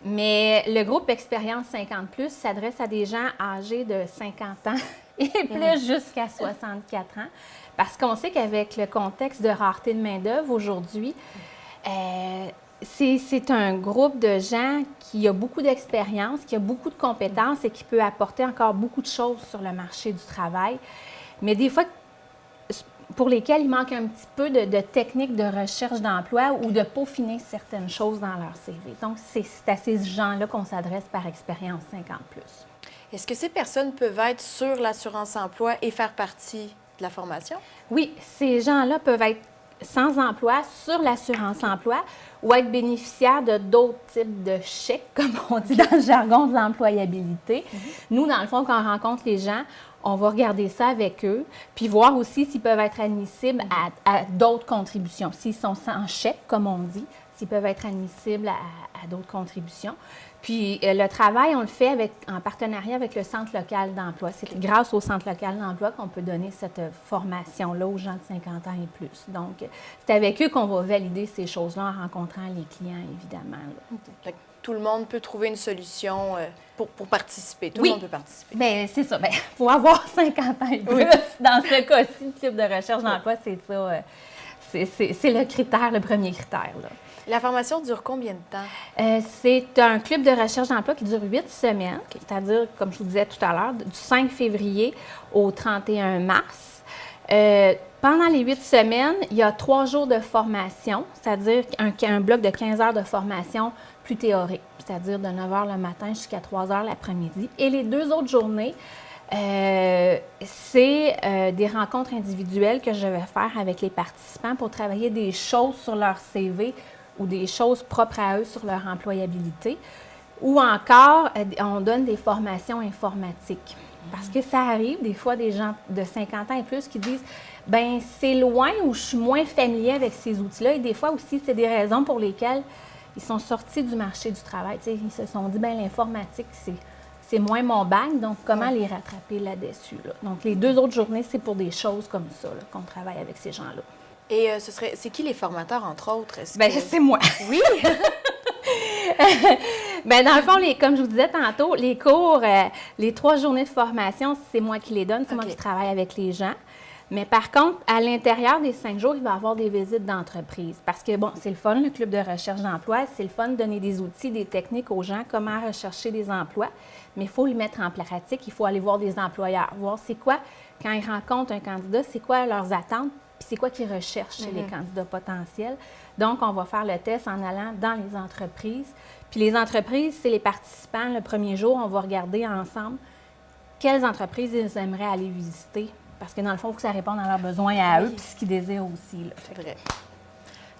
Mais le groupe Expérience 50+, s'adresse à des gens âgés de 50 ans et plus jusqu'à 64 ans. Parce qu'on sait qu'avec le contexte de rareté de main-d'œuvre aujourd'hui, c'est un groupe de gens qui a beaucoup d'expérience, qui a beaucoup de compétences et qui peut apporter encore beaucoup de choses sur le marché du travail. Mais des fois, pour lesquels il manque un petit peu de techniques de recherche d'emploi ou de peaufiner certaines choses dans leur CV. Donc, c'est à ces gens-là qu'on s'adresse par Expérience 50+. Est-ce que ces personnes peuvent être sur l'assurance-emploi et faire partie de la formation? Oui, ces gens-là peuvent être sans emploi sur l'assurance-emploi ou être bénéficiaires de d'autres types de chèques, comme on dit dans le jargon de l'employabilité. Nous, dans le fond, quand on rencontre les gens, on va regarder ça avec eux, puis voir aussi s'ils peuvent être admissibles à d'autres contributions. S'ils sont sans chèque, comme on dit, s'ils peuvent être admissibles à d'autres contributions. Puis le travail, on le fait en partenariat avec le Centre local d'emploi. C'est grâce au Centre local d'emploi qu'on peut donner cette formation-là aux gens de 50 ans et plus. Donc, c'est avec eux qu'on va valider ces choses-là en rencontrant les clients, évidemment. Fait que tout le monde peut trouver une solution pour participer. Tout le monde peut participer. Bien, c'est ça. Bien, il faut avoir 50 ans et plus. Dans ce cas-ci, le type de recherche d'emploi, c'est ça. C'est le critère, le premier critère, là. La formation dure combien de temps? C'est un club de recherche d'emploi qui dure 8 semaines, c'est-à-dire, comme je vous disais tout à l'heure, du 5 février au 31 mars. Pendant les 8 semaines, il y a 3 jours de formation, c'est-à-dire un bloc de 15 heures de formation plus théorique, c'est-à-dire de 9 h le matin jusqu'à 3 h l'après-midi. Et les 2 autres journées, c'est des rencontres individuelles que je vais faire avec les participants pour travailler des choses sur leur CV ou des choses propres à eux sur leur employabilité. Ou encore, on donne des formations informatiques. Parce que ça arrive, des fois, des gens de 50 ans et plus qui disent « ben c'est loin ou je suis moins familier avec ces outils-là ». Et des fois aussi, c'est des raisons pour lesquelles ils sont sortis du marché du travail. T'sais, ils se sont dit « ben l'informatique, c'est moins mon bag, donc comment les rattraper là-dessus? » Là? Donc, les 2 autres journées, c'est pour des choses comme ça là, qu'on travaille avec ces gens-là. Et c'est qui les formateurs, entre autres? Bien, c'est moi. Oui! Bien, dans le fond, comme je vous disais tantôt, les cours, les 3 journées de formation, c'est moi qui les donne, c'est moi qui travaille avec les gens. Mais par contre, à l'intérieur des 5 jours, il va y avoir des visites d'entreprise. Parce que, bon, c'est le fun, le club de recherche d'emploi, c'est le fun de donner des outils, des techniques aux gens, comment rechercher des emplois. Mais il faut le mettre en pratique, il faut aller voir des employeurs, voir c'est quoi, quand ils rencontrent un candidat, c'est quoi leurs attentes, puis c'est quoi qu'ils recherchent chez les candidats potentiels. Donc, on va faire le test en allant dans les entreprises. Puis les entreprises, c'est les participants. Le premier jour, on va regarder ensemble quelles entreprises ils aimeraient aller visiter. Parce que dans le fond, il faut que ça réponde à leurs besoins à eux puis ce qu'ils désirent aussi. C'est vrai.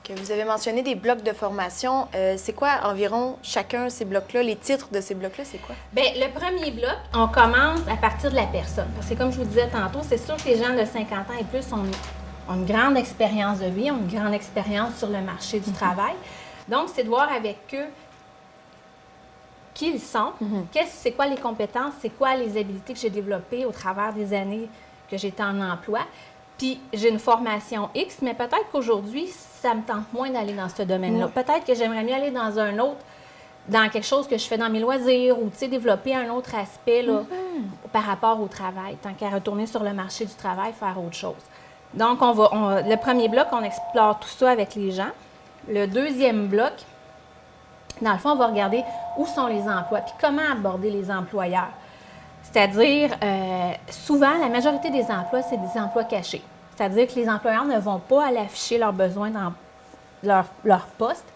Que vous avez mentionné des blocs de formation. C'est quoi environ chacun ces blocs-là? Les titres de ces blocs-là, c'est quoi? Bien, le premier bloc, on commence à partir de la personne. Parce que comme je vous disais tantôt, c'est sûr que les gens de 50 ans et plus ont une grande expérience de vie, ont une grande expérience sur le marché du travail. Donc, c'est de voir avec eux qui ils sont, c'est quoi les compétences, c'est quoi les habiletés que j'ai développées au travers des années que j'étais en emploi. Puis, j'ai une formation X, mais peut-être qu'aujourd'hui, ça me tente moins d'aller dans ce domaine-là. Peut-être que j'aimerais mieux aller dans un autre, dans quelque chose que je fais dans mes loisirs ou, tu sais, développer un autre aspect là, par rapport au travail, tant qu'à retourner sur le marché du travail, faire autre chose. Donc, le premier bloc, on explore tout ça avec les gens. Le deuxième bloc, dans le fond, on va regarder où sont les emplois, puis comment aborder les employeurs. C'est-à-dire, souvent, la majorité des emplois, c'est des emplois cachés. C'est-à-dire que les employeurs ne vont pas aller afficher leurs besoins dans leur poste,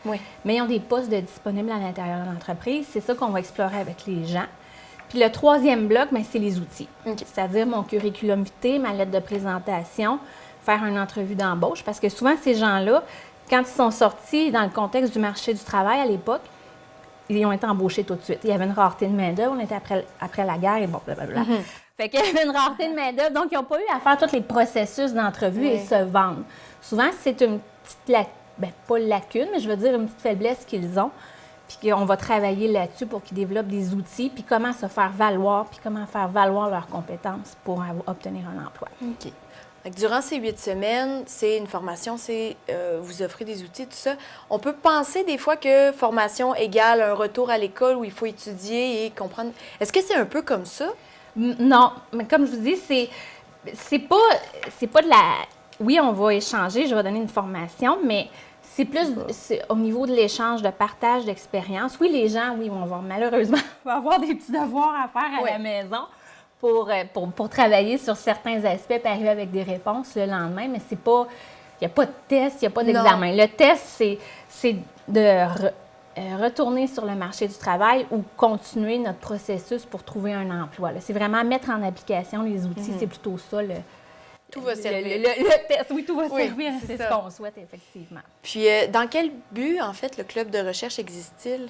mais ils ont des postes disponibles à l'intérieur de l'entreprise. C'est ça qu'on va explorer avec les gens. Puis le troisième bloc, bien, c'est les outils. C'est-à-dire mon curriculum vitae, ma lettre de présentation, faire une entrevue d'embauche. Parce que souvent, ces gens-là, quand ils sont sortis dans le contexte du marché du travail à l'époque, ils ont été embauchés tout de suite. Il y avait une rareté de main-d'œuvre, on était après la guerre et bon, blablabla. Fait qu'il y avait une rareté de main-d'œuvre, donc ils n'ont pas eu à faire tous les processus d'entrevue et se vendre. Souvent, c'est une petite, pas lacune, mais je veux dire une petite faiblesse qu'ils ont. Puis qu'on va travailler là-dessus pour qu'ils développent des outils, puis comment se faire valoir, puis comment faire valoir leurs compétences pour obtenir un emploi. OK. Donc, durant ces 8 semaines, c'est une formation, vous offrez des outils, tout ça. On peut penser des fois que formation égale un retour à l'école où il faut étudier et comprendre. Est-ce que c'est un peu comme ça? Non, mais comme je vous dis, c'est pas de la... Oui, on va échanger, je vais donner une formation, mais c'est plus au niveau de l'échange, de partage d'expérience. Oui, les gens, vont malheureusement avoir des petits devoirs à faire à la maison pour travailler sur certains aspects et arriver avec des réponses le lendemain, mais c'est pas... Il n'y a pas de test, il n'y a pas d'examen. Le test, c'est de retourner sur le marché du travail ou continuer notre processus pour trouver un emploi. C'est vraiment mettre en application les outils, c'est plutôt ça Tout va servir. Le test, oui, tout va servir, c'est ce qu'on souhaite, effectivement. Puis, dans quel but, en fait, le club de recherche existe-t-il?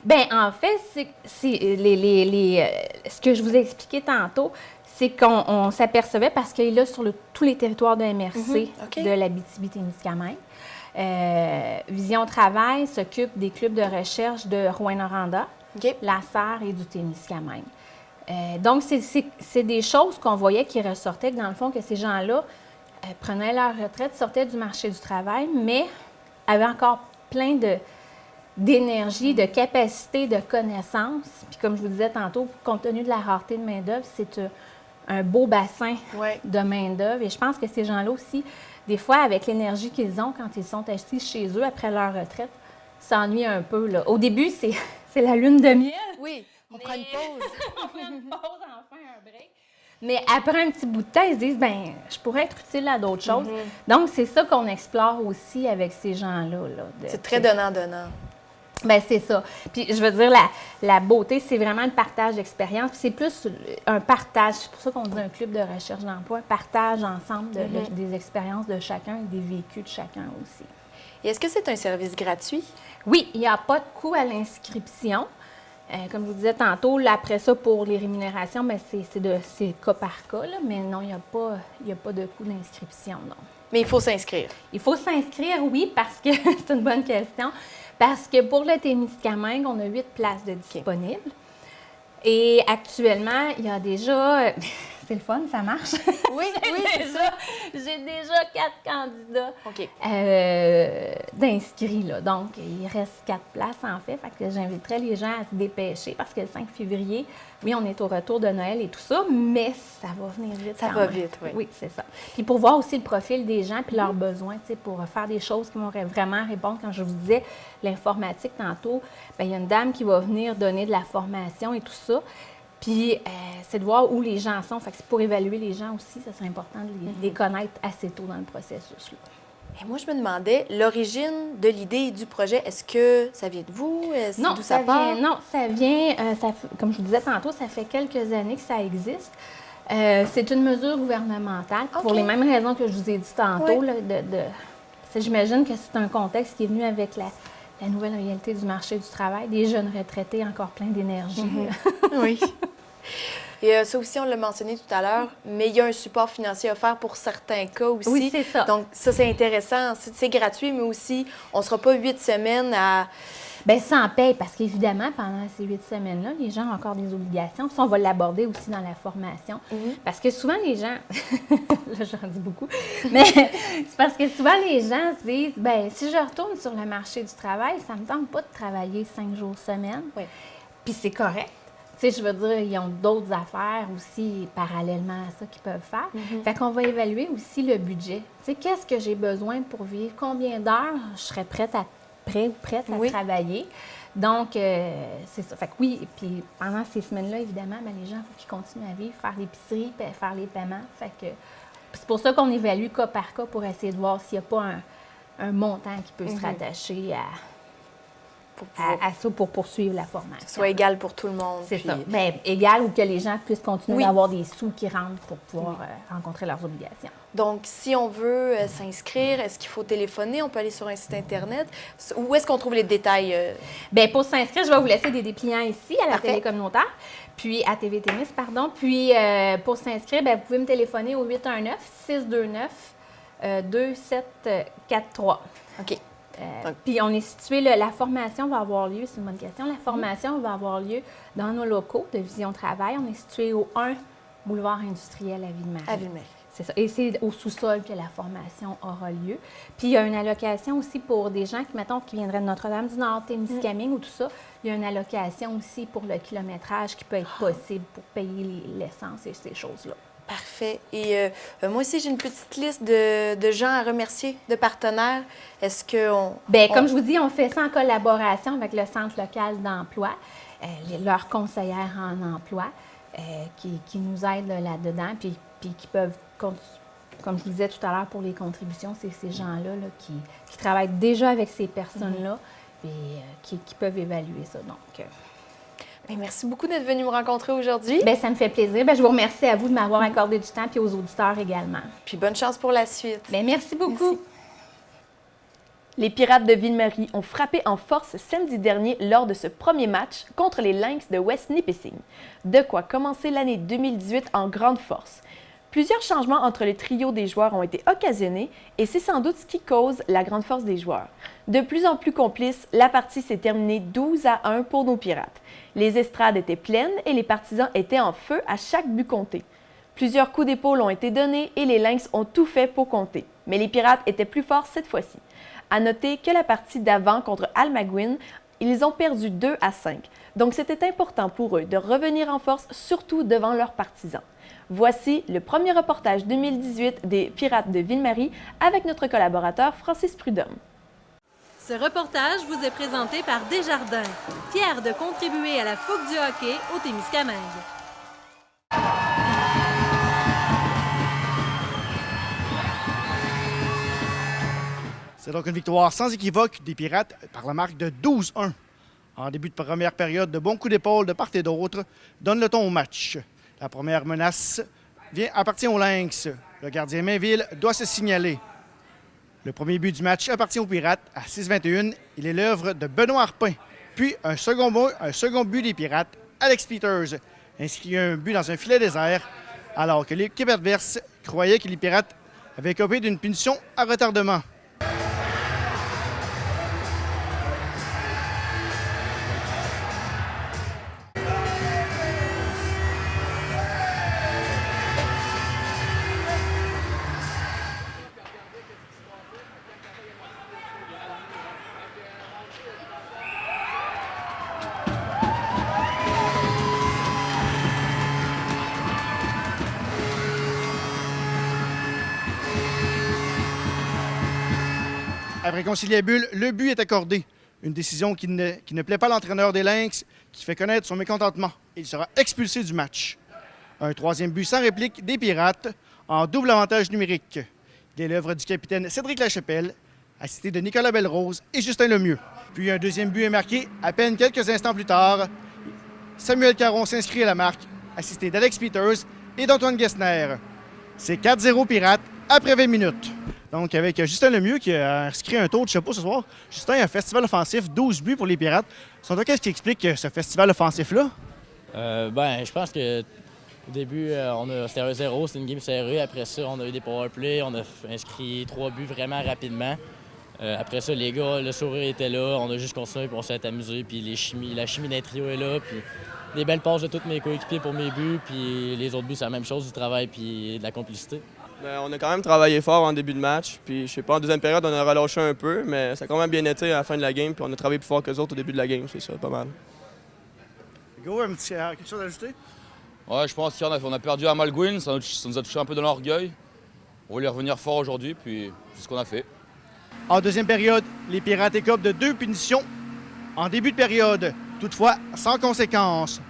Bien, en fait, ce que je vous ai expliqué tantôt, c'est qu'on s'apercevait, parce qu'il est là sur tous les territoires de MRC de l'Abitibi-Témiscamingue. Vision Travail s'occupe des clubs de recherche de Rouyn-Noranda, La Sarre et du Témiscamingue. Donc, c'est des choses qu'on voyait qui ressortaient, que dans le fond, que ces gens-là prenaient leur retraite, sortaient du marché du travail, mais avaient encore plein d'énergie, de capacité, de connaissances. Puis comme je vous disais tantôt, compte tenu de la rareté de main-d'œuvre, c'est un beau bassin de main-d'œuvre. Et je pense que ces gens-là aussi, des fois, avec l'énergie qu'ils ont quand ils sont assis chez eux après leur retraite, s'ennuient un peu. Là. Au début, c'est la lune de miel. Oui, on prend une pause. On prend une pause, enfin un break. Mais après un petit bout de temps, ils se disent, bien, je pourrais être utile à d'autres choses. Donc, c'est ça qu'on explore aussi avec ces gens-là. C'est très donnant-donnant. Bien, c'est ça. Puis, je veux dire, la beauté, c'est vraiment le partage d'expérience. Puis c'est plus un partage. C'est pour ça qu'on dit un club de recherche d'emploi. Un partage ensemble des expériences de chacun et des vécus de chacun aussi. Et est-ce que c'est un service gratuit? Oui, il n'y a pas de coût à l'inscription. Comme je vous disais tantôt, là, après ça, pour les rémunérations, bien, c'est cas par cas. Là, mais non, il n'y a pas de coût d'inscription, non. Mais il faut s'inscrire. Il faut s'inscrire, oui, parce que c'est une bonne question. Parce que pour le Témiscamingue, on a 8 places de disponibles. Et actuellement, il y a déjà... C'est le fun, ça marche. Oui, c'est ça. J'ai déjà 4 candidats d'inscrits. Là. Donc, il reste 4 places, en fait. Fait que j'inviterais les gens à se dépêcher parce que le 5 février, oui, on est au retour de Noël et tout ça, mais ça va venir vite. Ça va vite, oui. Oui, c'est ça. Puis pour voir aussi le profil des gens puis leurs besoins, tu sais, pour faire des choses qui vont vraiment répondre. Quand je vous disais l'informatique tantôt, bien, il y a une dame qui va venir donner de la formation et tout ça. Puis, c'est de voir où les gens sont. Fait que c'est pour évaluer les gens aussi, ça serait important de les connaître assez tôt dans le processus. Là. Et moi, je me demandais, l'origine de l'idée et du projet, est-ce que ça vient de vous? Non, d'où ça part? Ça vient, comme je vous disais tantôt, ça fait quelques années que ça existe. C'est une mesure gouvernementale, pour les mêmes raisons que je vous ai dit tantôt. Là, j'imagine que c'est un contexte qui est venu avec la nouvelle réalité du marché du travail, des jeunes retraités encore pleins d'énergie. Oui. Et ça aussi, on l'a mentionné tout à l'heure, mais il y a un support financier offert pour certains cas aussi. Oui, c'est ça. Donc, ça, c'est intéressant. C'est gratuit, mais aussi, on ne sera pas 8 semaines à... Bien, sans paye, parce qu'évidemment, pendant ces 8 semaines-là, les gens ont encore des obligations. Ça, on va l'aborder aussi dans la formation. Parce que souvent, les gens... Là, j'en dis beaucoup. Mais c'est parce que souvent, les gens se disent, bien, si je retourne sur le marché du travail, ça ne me tente pas de travailler 5 jours semaine. Oui. Puis c'est correct. Tu sais, je veux dire, ils ont d'autres affaires aussi parallèlement à ça qu'ils peuvent faire. Fait qu'on va évaluer aussi le budget. Tu sais, qu'est-ce que j'ai besoin pour vivre? Combien d'heures je serais prête à travailler? Donc, c'est ça. Fait que oui, puis pendant ces semaines-là, évidemment, bien, les gens, il faut qu'ils continuent à vivre, faire l'épicerie, puis faire les paiements. Fait que c'est pour ça qu'on évalue cas par cas pour essayer de voir s'il n'y a pas un montant qui peut se rattacher à ça pour poursuivre la formation. Que ce soit égal pour tout le monde. C'est ça. Bien, égal ou que les gens puissent continuer d'avoir des sous qui rentrent pour pouvoir rencontrer leurs obligations. Donc, si on veut s'inscrire, est-ce qu'il faut téléphoner? On peut aller sur un site Internet? Où est-ce qu'on trouve les détails? Bien, pour s'inscrire, je vais vous laisser des dépliants ici à la télé communautaire, puis à TV Témis, pardon. Puis, pour s'inscrire, bien, vous pouvez me téléphoner au 819-629-2743. OK. Puis on est situé, la formation va avoir lieu, c'est une bonne question, la formation va avoir lieu dans nos locaux de Vision Travail. On est situé au 1 boulevard industriel à Ville-Marie. À Ville-Marie. C'est ça. Et c'est au sous-sol que la formation aura lieu. Puis il y a une allocation aussi pour des gens qui, mettons, qui viendraient de Notre-Dame-du-Nord, Témiscamingue ou tout ça. Il y a une allocation aussi pour le kilométrage qui peut être possible pour payer l'essence et ces choses-là. Parfait. Et moi aussi, j'ai une petite liste de gens à remercier, de partenaires. Est-ce qu'on... Bien, comme je vous dis, on fait ça en collaboration avec le Centre local d'emploi, leurs conseillères en emploi, qui nous aident là-dedans, puis qui peuvent, comme je vous disais tout à l'heure, pour les contributions, c'est ces gens-là là, qui travaillent déjà avec ces personnes-là et qui peuvent évaluer ça. Donc, bien, merci beaucoup d'être venu me rencontrer aujourd'hui. bien, ça me fait plaisir. Bien, je vous remercie à vous de m'avoir accordé du temps, puis aux auditeurs également. Puis bonne chance pour la suite. Bien, merci beaucoup. Merci. Les Pirates de Ville-Marie ont frappé en force samedi dernier lors de ce premier match contre les Lynx de West Nipissing. De quoi commencer l'année 2018 en grande force. Plusieurs changements entre le trio des joueurs ont été occasionnés et c'est sans doute ce qui cause la grande force des joueurs. De plus en plus complice, la partie s'est terminée 12-1 pour nos Pirates. Les estrades étaient pleines et les partisans étaient en feu à chaque but compté. Plusieurs coups d'épaule ont été donnés et les Lynx ont tout fait pour compter. Mais les Pirates étaient plus forts cette fois-ci. À noter que la partie d'avant contre Almaguin, ils ont perdu 2-5. Donc c'était important pour eux de revenir en force, surtout devant leurs partisans. Voici le premier reportage 2018 des Pirates de Ville-Marie avec notre collaborateur Francis Prudhomme. Ce reportage vous est présenté par Desjardins, fier de contribuer à la fougue du hockey au Témiscamingue. C'est donc une victoire sans équivoque des Pirates par la marque de 12-1. En début de première période, de bons coups d'épaule de part et d'autre donnent le ton au match. La première menace appartient aux Lynx. Le gardien Mainville doit se signaler. Le premier but du match appartient aux Pirates à 6-21. Il est l'œuvre de Benoît Arpin. Puis un second but des Pirates, Alex Peters, inscrit un but dans un filet désert, alors que l'équipe adverse croyait que les Pirates avaient écopé d'une punition à retardement. Après conciliabule, le but est accordé. Une décision qui ne plaît pas à l'entraîneur des Lynx, qui fait connaître son mécontentement. Il sera expulsé du match. Un troisième but sans réplique des Pirates, en double avantage numérique. Il est l'œuvre du capitaine Cédric Lachapelle, assisté de Nicolas Belrose et Justin Lemieux. Puis un deuxième but est marqué à peine quelques instants plus tard. Samuel Caron s'inscrit à la marque, assisté d'Alex Peters et d'Antoine Gessner. C'est 4-0 Pirates après 20 minutes. Donc, avec Justin Lemieux qui a inscrit un tour de chapeau ce soir. Justin, un festival offensif, 12 buts pour les Pirates. Selon toi, qu'est-ce qui explique ce festival offensif-là? Je pense que au début, c'était 1-0, c'était une game serrée. Après ça, on a eu des powerplays, on a inscrit 3 buts vraiment rapidement. Après ça, les gars, le sourire était là, on a juste continué, puis on s'est amusé. Puis la chimie d'un trio est là, puis des belles passes de tous mes coéquipiers pour mes buts. Puis les autres buts, c'est la même chose, du travail puis de la complicité. Bien, on a quand même travaillé fort en début de match. Puis, je sais pas, en deuxième période, on a relâché un peu, mais ça a quand même bien été à la fin de la game. Puis, on a travaillé plus fort qu'eux autres au début de la game, c'est ça, pas mal. Go, quelque chose à ajouter? Ouais, je pense qu'on a perdu à Almaguin, ça nous a touché un peu dans l'orgueil. On voulait revenir fort aujourd'hui, puis c'est ce qu'on a fait. En deuxième période, les Pirates écopent de 2 punitions en début de période, toutefois sans conséquence.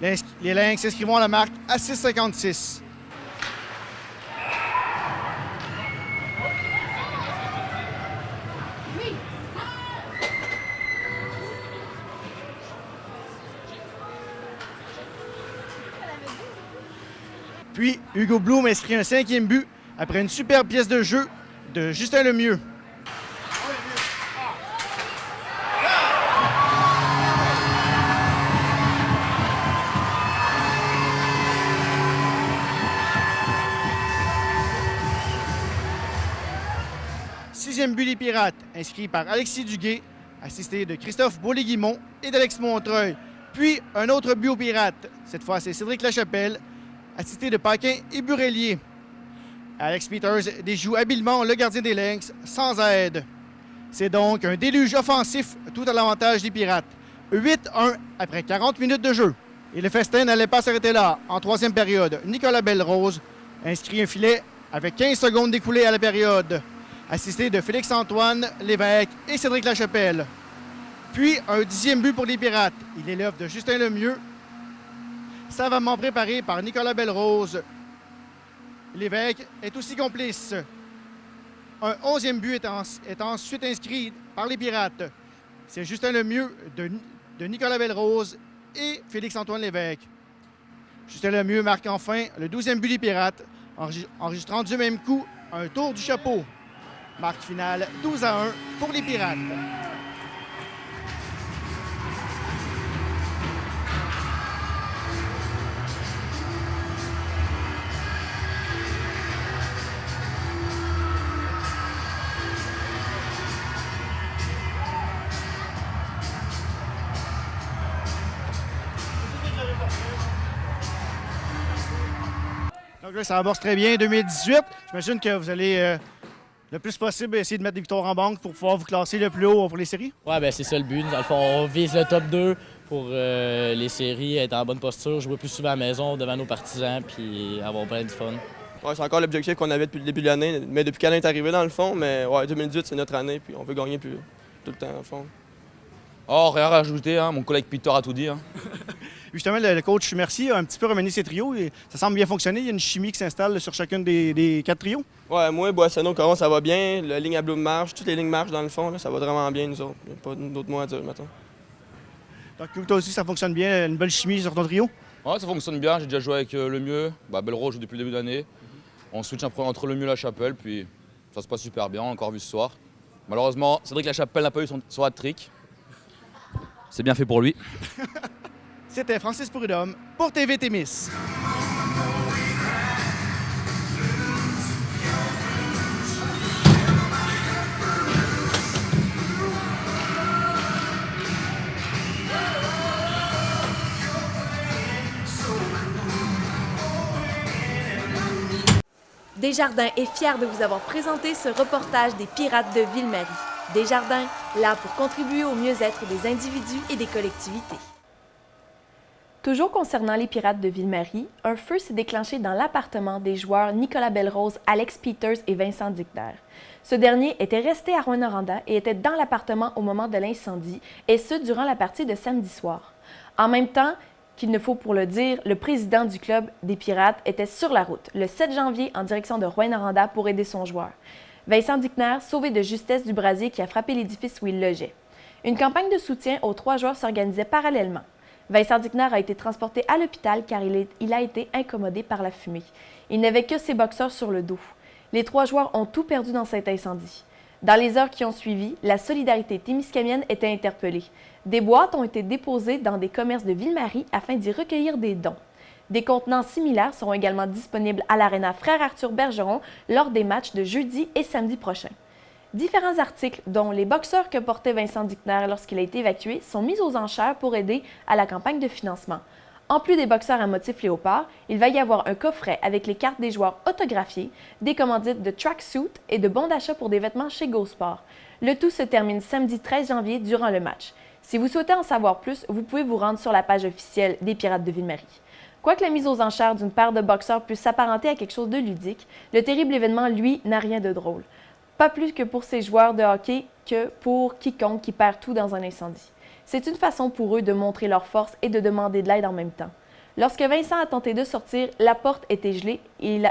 Les Lynx s'inscrivont à la marque à 6,56. Puis, Hugo Bloom inscrit un 5e but après une superbe pièce de jeu de Justin Lemieux. Sixième but des Pirates, inscrit par Alexis Duguay, assisté de Christophe Beaulieu-Guimont et d'Alex Montreuil. Puis, un autre but aux Pirates. Cette fois, c'est Cédric Lachapelle, assisté de Paquin et Burelier. Alex Peters déjoue habilement le gardien des Lynx sans aide. C'est donc un déluge offensif tout à l'avantage des Pirates. 8-1 après 40 minutes de jeu. Et le festin n'allait pas s'arrêter là. En troisième période, Nicolas Belrose inscrit un filet avec 15 secondes d'écoulées à la période, assisté de Félix-Antoine Lévesque et Cédric Lachapelle. Puis un 10e but pour les Pirates. Il est l'œuvre de Justin Lemieux, savamment préparé par Nicolas Belrose. Lévesque est aussi complice. Un 11e but est ensuite inscrit par les Pirates. C'est Justin Lemieux de Nicolas Belrose et Félix-Antoine Lévesque. Justin Lemieux marque enfin le 12e but des Pirates, enregistrant du même coup un tour du chapeau. Marque finale 12-1 pour les Pirates. Donc là, ça amorce très bien 2018. J'imagine que vous allez le plus possible essayer de mettre des victoires en banque pour pouvoir vous classer le plus haut pour les séries. Ouais, ben c'est ça le but. Dans le fond, on vise le top 2 pour les séries, être en bonne posture, jouer plus souvent à la maison devant nos partisans puis avoir plein de fun. Ouais, c'est encore l'objectif qu'on avait depuis le début de l'année, mais depuis qu'Alain est arrivé dans le fond, mais ouais, 2018 c'est notre année puis on veut gagner plus tout le temps dans le fond. Oh, rien à rajouter, hein. Mon collègue Peter a tout dit. Hein. Justement, le coach Mercier a un petit peu remanié ses trios et ça semble bien fonctionner. Il y a une chimie qui s'installe sur chacune des 4 trios. Ouais, moi, Boissonneau, Coron, ça va bien. La ligne à bleu marche, toutes les lignes marchent dans le fond. Là, ça va vraiment bien, nous autres. Il n'y a pas d'autres mots à dire maintenant. Donc, toi aussi, ça fonctionne bien, une belle chimie sur ton trio? Ouais, ça fonctionne bien. J'ai déjà joué avec Lemieux. Belrose joue depuis le début d'année. On switch entre Lemieux et Lachapelle, puis ça se passe super bien. On l'a encore vu ce soir. Malheureusement, Cédric Lachapelle n'a pas eu son hat-trick. C'est bien fait pour lui. C'était Francis Prudhomme pour TV Témis. Desjardins est fier de vous avoir présenté ce reportage des Pirates de Ville-Marie. Desjardins, là pour contribuer au mieux-être des individus et des collectivités. Toujours concernant les Pirates de Ville-Marie, un feu s'est déclenché dans l'appartement des joueurs Nicolas Belrose, Alex Peters et Vincent Dickner. Ce dernier était resté à Rouyn-Noranda et était dans l'appartement au moment de l'incendie, et ce durant la partie de samedi soir. En même temps qu'il ne faut pour le dire, le président du club des Pirates était sur la route le 7 janvier en direction de Rouyn-Noranda pour aider son joueur. Vincent Dickner, sauvé de justesse du brasier qui a frappé l'édifice où il logeait. Une campagne de soutien aux 3 joueurs s'organisait parallèlement. Vincent Dickner a été transporté à l'hôpital car il a été incommodé par la fumée. Il n'avait que ses boxeurs sur le dos. Les 3 joueurs ont tout perdu dans cet incendie. Dans les heures qui ont suivi, la solidarité témiscamienne était interpellée. Des boîtes ont été déposées dans des commerces de Ville-Marie afin d'y recueillir des dons. Des contenants similaires seront également disponibles à l'Arena Frère Arthur Bergeron lors des matchs de jeudi et samedi prochains. Différents articles, dont les boxeurs que portait Vincent Dickner lorsqu'il a été évacué, sont mis aux enchères pour aider à la campagne de financement. En plus des boxeurs à motif léopard, il va y avoir un coffret avec les cartes des joueurs autographiées, des commandites de tracksuit et de bons d'achat pour des vêtements chez GoSport. Le tout se termine samedi 13 janvier durant le match. Si vous souhaitez en savoir plus, vous pouvez vous rendre sur la page officielle des Pirates de Ville-Marie. Quoique la mise aux enchères d'une paire de boxeurs puisse s'apparenter à quelque chose de ludique, le terrible événement, lui, n'a rien de drôle. Pas plus que pour ces joueurs de hockey que pour quiconque qui perd tout dans un incendie. C'est une façon pour eux de montrer leur force et de demander de l'aide en même temps. Lorsque Vincent a tenté de sortir, la porte était gelée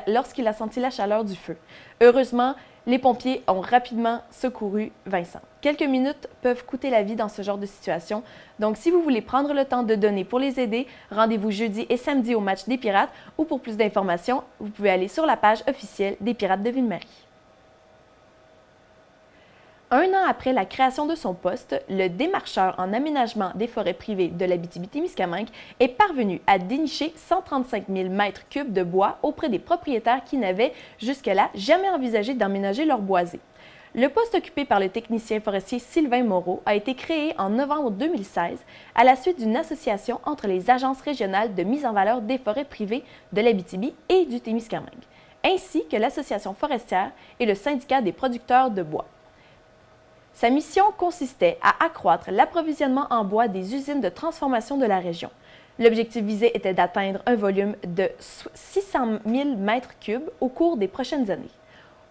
lorsqu'il a senti la chaleur du feu. Heureusement, les pompiers ont rapidement secouru Vincent. Quelques minutes peuvent coûter la vie dans ce genre de situation, donc si vous voulez prendre le temps de donner pour les aider, rendez-vous jeudi et samedi au match des Pirates ou pour plus d'informations, vous pouvez aller sur la page officielle des Pirates de Ville-Marie. 1 an après la création de son poste, le démarcheur en aménagement des forêts privées de l'Abitibi-Témiscamingue est parvenu à dénicher 135 000 mètres cubes de bois auprès des propriétaires qui n'avaient jusque-là jamais envisagé d'emménager leur boisé. Le poste occupé par le technicien forestier Sylvain Moreau a été créé en novembre 2016 à la suite d'une association entre les agences régionales de mise en valeur des forêts privées de l'Abitibi et du Témiscamingue. ainsi que l'Association forestière et le Syndicat des producteurs de bois. Sa mission consistait à accroître l'approvisionnement en bois des usines de transformation de la région. L'objectif visé était d'atteindre un volume de 600 000 m3 au cours des prochaines années.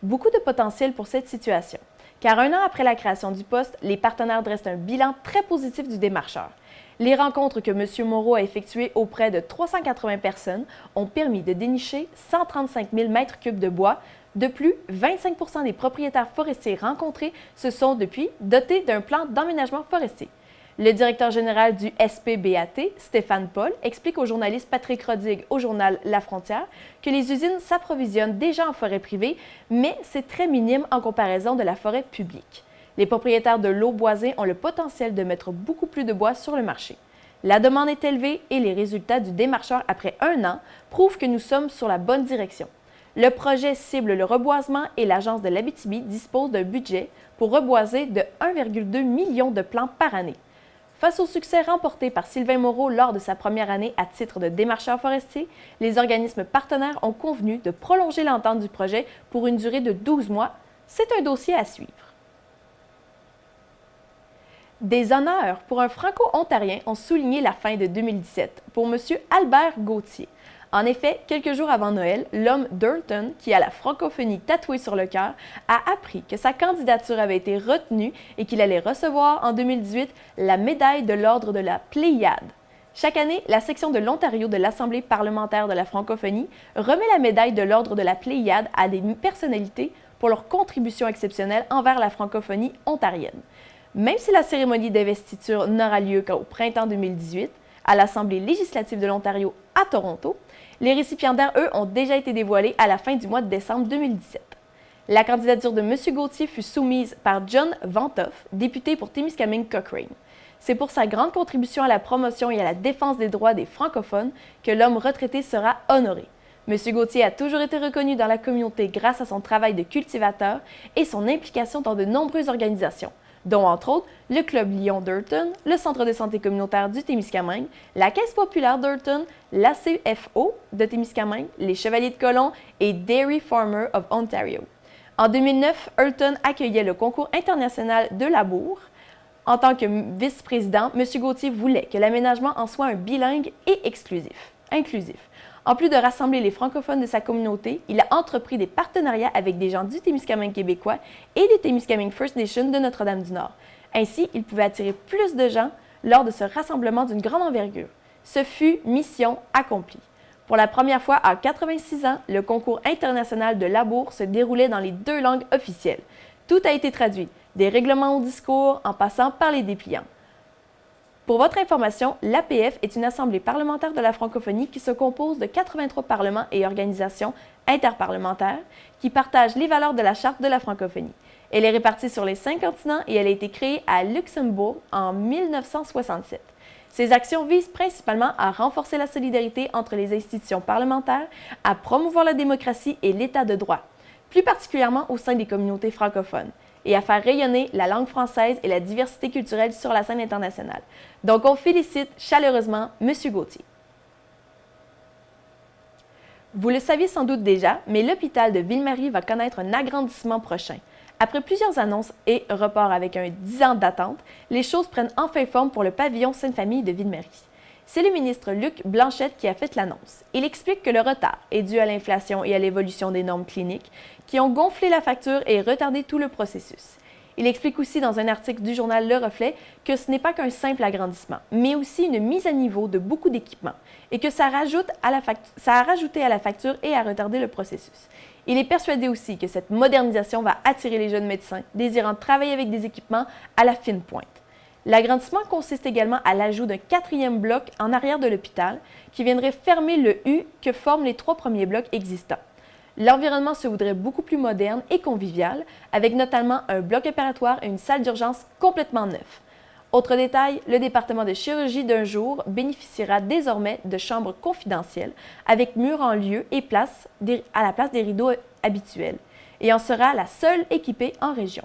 Beaucoup de potentiel pour cette situation, car un an après la création du poste, les partenaires dressent un bilan très positif du démarcheur. Les rencontres que M. Moreau a effectuées auprès de 380 personnes ont permis de dénicher 135 000 m3 de bois. De plus, 25 des propriétaires forestiers rencontrés se sont depuis dotés d'un plan d'aménagement forestier. Le directeur général du SPBAT, Stéphane Paul, explique au journaliste Patrick Rodrigue au journal La Frontière que les usines s'approvisionnent déjà en forêt privée, mais c'est très minime en comparaison de la forêt publique. Les propriétaires de lots boisés ont le potentiel de mettre beaucoup plus de bois sur le marché. La demande est élevée et les résultats du démarcheur après un an prouvent que nous sommes sur la bonne direction. Le projet cible le reboisement et l'Agence de l'Abitibi dispose d'un budget pour reboiser de 1,2 million de plants par année. Face au succès remporté par Sylvain Moreau lors de sa première année à titre de démarcheur forestier, les organismes partenaires ont convenu de prolonger l'entente du projet pour une durée de 12 mois. C'est un dossier à suivre. Des honneurs pour un Franco-Ontarien ont souligné la fin de 2017 pour M. Albert Gauthier. En effet, quelques jours avant Noël, l'homme Durton, qui a la francophonie tatouée sur le cœur, a appris que sa candidature avait été retenue et qu'il allait recevoir en 2018 la médaille de l'Ordre de la Pléiade. Chaque année, la section de l'Ontario de l'Assemblée parlementaire de la francophonie remet la médaille de l'Ordre de la Pléiade à des personnalités pour leur contribution exceptionnelle envers la francophonie ontarienne. Même si la cérémonie d'investiture n'aura lieu qu'au printemps 2018, à l'Assemblée législative de l'Ontario à Toronto, les récipiendaires, eux, ont déjà été dévoilés à la fin du mois de décembre 2017. La candidature de M. Gauthier fut soumise par John Vantoff, député pour Témiscamingue-Cochrane. C'est pour sa grande contribution à la promotion et à la défense des droits des francophones que l'homme retraité sera honoré. M. Gauthier a toujours été reconnu dans la communauté grâce à son travail de cultivateur et son implication dans de nombreuses organisations, dont entre autres le Club Lyon Durton, le Centre de santé communautaire du Témiscamingue, la Caisse populaire Durton, l'ACFO de Témiscamingue, les Chevaliers de Colomb et Dairy Farmer of Ontario. En 2009, Hurton accueillait le concours international de Labour. En tant que vice-président, M. Gauthier voulait que l'aménagement en soit un bilingue et inclusif. En plus de rassembler les francophones de sa communauté, il a entrepris des partenariats avec des gens du Témiscamingue québécois et des Témiscamingue First Nation de Notre-Dame-du-Nord. Ainsi, il pouvait attirer plus de gens lors de ce rassemblement d'une grande envergure. Ce fut mission accomplie. Pour la première fois en 86 ans, le concours international de Labour se déroulait dans les 2 langues officielles. Tout a été traduit, des règlements au discours en passant par les dépliants. Pour votre information, l'APF est une assemblée parlementaire de la francophonie qui se compose de 83 parlements et organisations interparlementaires qui partagent les valeurs de la Charte de la francophonie. Elle est répartie sur les 5 continents et elle a été créée à Luxembourg en 1967. Ces actions visent principalement à renforcer la solidarité entre les institutions parlementaires, à promouvoir la démocratie et l'état de droit, plus particulièrement au sein des communautés francophones, et à faire rayonner la langue française et la diversité culturelle sur la scène internationale. Donc, on félicite chaleureusement M. Gauthier. Vous le saviez sans doute déjà, mais l'hôpital de Ville-Marie va connaître un agrandissement prochain. Après plusieurs annonces et reports avec un 10 ans d'attente, les choses prennent enfin forme pour le pavillon Sainte-Famille de Ville-Marie. C'est le ministre Luc Blanchette qui a fait l'annonce. Il explique que le retard est dû à l'inflation et à l'évolution des normes cliniques qui ont gonflé la facture et retardé tout le processus. Il explique aussi dans un article du journal Le Reflet que ce n'est pas qu'un simple agrandissement, mais aussi une mise à niveau de beaucoup d'équipements et que ça a rajouté à la facture et a retardé le processus. Il est persuadé aussi que cette modernisation va attirer les jeunes médecins désirant travailler avec des équipements à la fine pointe. L'agrandissement consiste également à l'ajout d'un 4e bloc en arrière de l'hôpital qui viendrait fermer le U que forment les 3 premiers blocs existants. L'environnement se voudrait beaucoup plus moderne et convivial, avec notamment un bloc opératoire et une salle d'urgence complètement neufs. Autre détail, le département de chirurgie d'un jour bénéficiera désormais de chambres confidentielles avec murs en lieu et à la place des rideaux habituels et en sera la seule équipée en région.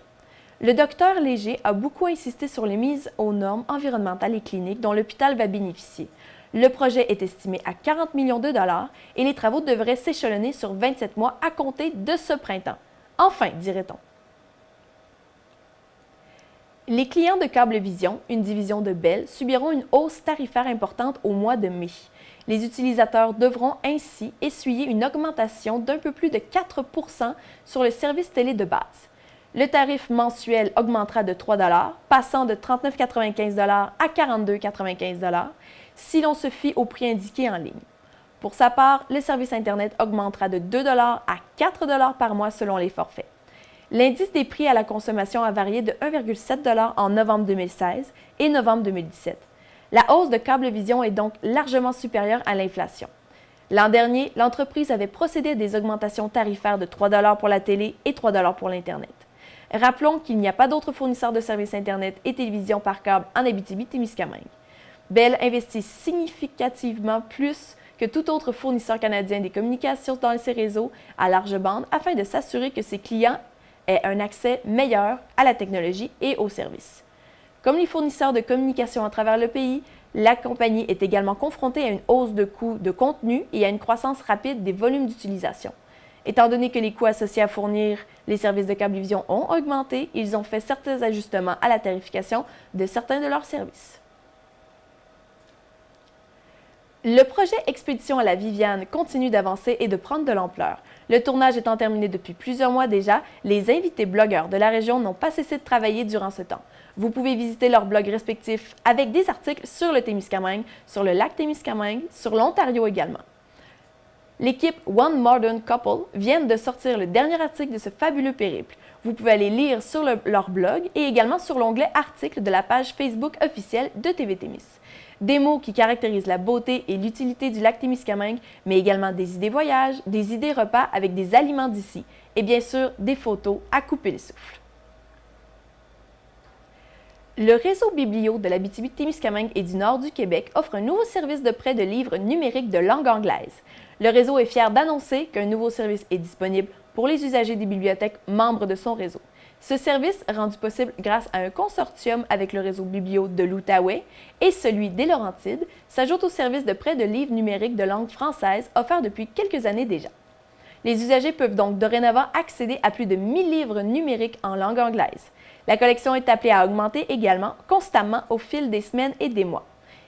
Le docteur Léger a beaucoup insisté sur les mises aux normes environnementales et cliniques dont l'hôpital va bénéficier. Le projet est estimé à 40 millions de dollars et les travaux devraient s'échelonner sur 27 mois à compter de ce printemps. Enfin, dirait-on. Les clients de Cablevision, une division de Bell, subiront une hausse tarifaire importante au mois de mai. Les utilisateurs devront ainsi essuyer une augmentation d'un peu plus de 4 % sur le service télé de base. Le tarif mensuel augmentera de 3 $, passant de 39,95 $ à 42,95 $ si l'on se fie au prix indiqué en ligne. Pour sa part, le service Internet augmentera de 2 $ à 4 $ par mois selon les forfaits. L'indice des prix à la consommation a varié de 1,7 $ en novembre 2016 et novembre 2017. La hausse de Cablevision est donc largement supérieure à l'inflation. L'an dernier, l'entreprise avait procédé à des augmentations tarifaires de 3 $ pour la télé et 3 $ pour l'Internet. Rappelons qu'il n'y a pas d'autres fournisseurs de services Internet et télévision par câble en Abitibi-Témiscamingue. Bell investit significativement plus que tout autre fournisseur canadien des communications dans ces réseaux à large bande afin de s'assurer que ses clients aient un accès meilleur à la technologie et aux services. Comme les fournisseurs de communications à travers le pays, la compagnie est également confrontée à une hausse de coûts de contenu et à une croissance rapide des volumes d'utilisation. Étant donné que les coûts associés à fournir les services de Cablevision ont augmenté, ils ont fait certains ajustements à la tarification de certains de leurs services. Le projet Expédition à la Viviane continue d'avancer et de prendre de l'ampleur. Le tournage étant terminé depuis plusieurs mois déjà, les invités blogueurs de la région n'ont pas cessé de travailler durant ce temps. Vous pouvez visiter leurs blogs respectifs avec des articles sur le Témiscamingue, sur le lac Témiscamingue, sur l'Ontario également. L'équipe One Modern Couple vient de sortir le dernier article de ce fabuleux périple. Vous pouvez aller lire sur leur blog et également sur l'onglet Articles de la page Facebook officielle de TV Témis. Des mots qui caractérisent la beauté et l'utilité du lac Témiscamingue, mais également des idées voyages, des idées repas avec des aliments d'ici et bien sûr des photos à couper le souffle. Le réseau Biblio de l'Abitibi-Témiscamingue et du nord du Québec offre un nouveau service de prêt de livres numériques de langue anglaise. Le réseau est fier d'annoncer qu'un nouveau service est disponible pour les usagers des bibliothèques membres de son réseau. Ce service, rendu possible grâce à un consortium avec le réseau Biblio de l'Outaouais et celui des Laurentides, s'ajoute au service de prêt de livres numériques de langue française offert depuis quelques années déjà. Les usagers peuvent donc dorénavant accéder à plus de 1000 livres numériques en langue anglaise. La collection est appelée à augmenter également constamment au fil des semaines et des mois.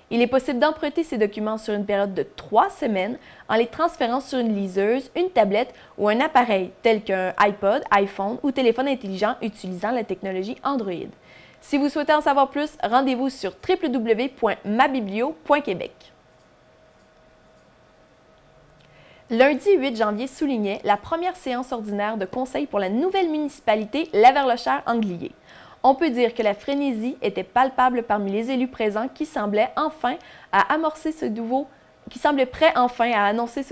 Il est possible d'emprunter ces documents sur une période de 3 semaines en les transférant sur une liseuse, une tablette ou un appareil tel qu'un iPod, iPhone ou téléphone intelligent utilisant la technologie Android. Si vous souhaitez en savoir plus, rendez-vous sur www.mabiblio.québec. Lundi 8 janvier soulignait la première séance ordinaire de conseil pour la nouvelle municipalité Laverlechère-Anglier. On peut dire que la frénésie était palpable parmi les élus présents qui semblaient prêts enfin à annoncer ce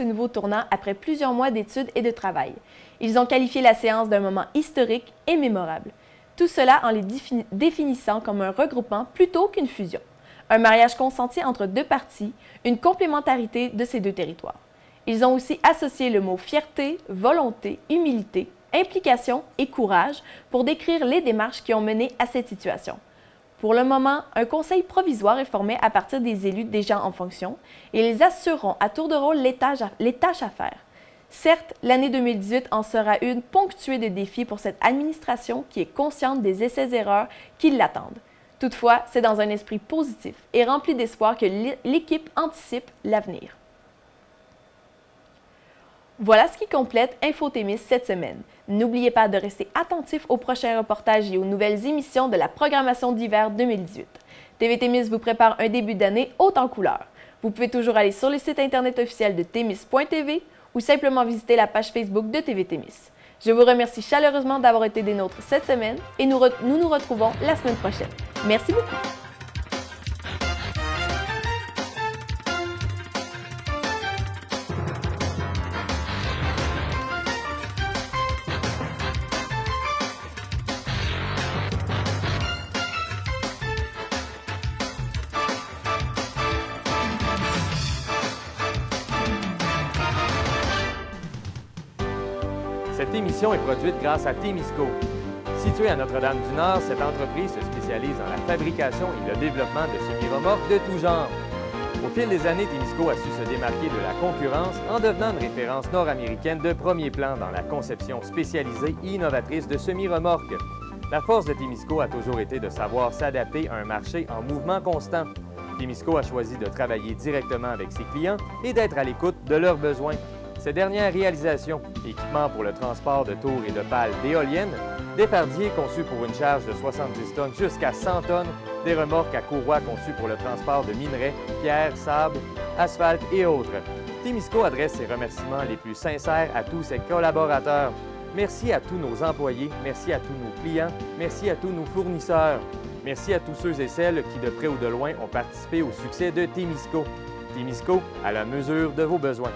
nouveau tournant après plusieurs mois d'études et de travail. Ils ont qualifié la séance d'un moment historique et mémorable. Tout cela en les définissant comme un regroupement plutôt qu'une fusion. Un mariage consenti entre deux parties, une complémentarité de ces deux territoires. Ils ont aussi associé le mot fierté, volonté, humilité, implication et courage pour décrire les démarches qui ont mené à cette situation. Pour le moment, un conseil provisoire est formé à partir des élus déjà en fonction et ils assureront à tour de rôle les tâches à faire. Certes, l'année 2018 en sera une ponctuée de défis pour cette administration qui est consciente des essais-erreurs qui l'attendent. Toutefois, c'est dans un esprit positif et rempli d'espoir que l'équipe anticipe l'avenir. Voilà ce qui complète Info Témis cette semaine. N'oubliez pas de rester attentif aux prochains reportages et aux nouvelles émissions de la programmation d'hiver 2018. TV Témis vous prépare un début d'année haut en couleurs. Vous pouvez toujours aller sur le site internet officiel de témis.tv ou simplement visiter la page Facebook de TV Témis. Je vous remercie chaleureusement d'avoir été des nôtres cette semaine et nous nous retrouvons la semaine prochaine. Merci beaucoup! Cette émission est produite grâce à Témisco. Située à Notre-Dame-du-Nord, cette entreprise se spécialise dans la fabrication et le développement de semi-remorques de tout genre. Au fil des années, Témisco a su se démarquer de la concurrence en devenant une référence nord-américaine de premier plan dans la conception spécialisée et innovatrice de semi-remorques. La force de Témisco a toujours été de savoir s'adapter à un marché en mouvement constant. Témisco a choisi de travailler directement avec ses clients et d'être à l'écoute de leurs besoins. Ces dernières réalisations, équipements pour le transport de tours et de pales d'éoliennes, des fardiers conçus pour une charge de 70 tonnes jusqu'à 100 tonnes, des remorques à courroie conçues pour le transport de minerais, pierres, sable, asphalte et autres. Témisco adresse ses remerciements les plus sincères à tous ses collaborateurs. Merci à tous nos employés, merci à tous nos clients, merci à tous nos fournisseurs. Merci à tous ceux et celles qui, de près ou de loin, ont participé au succès de Témisco. Témisco, à la mesure de vos besoins.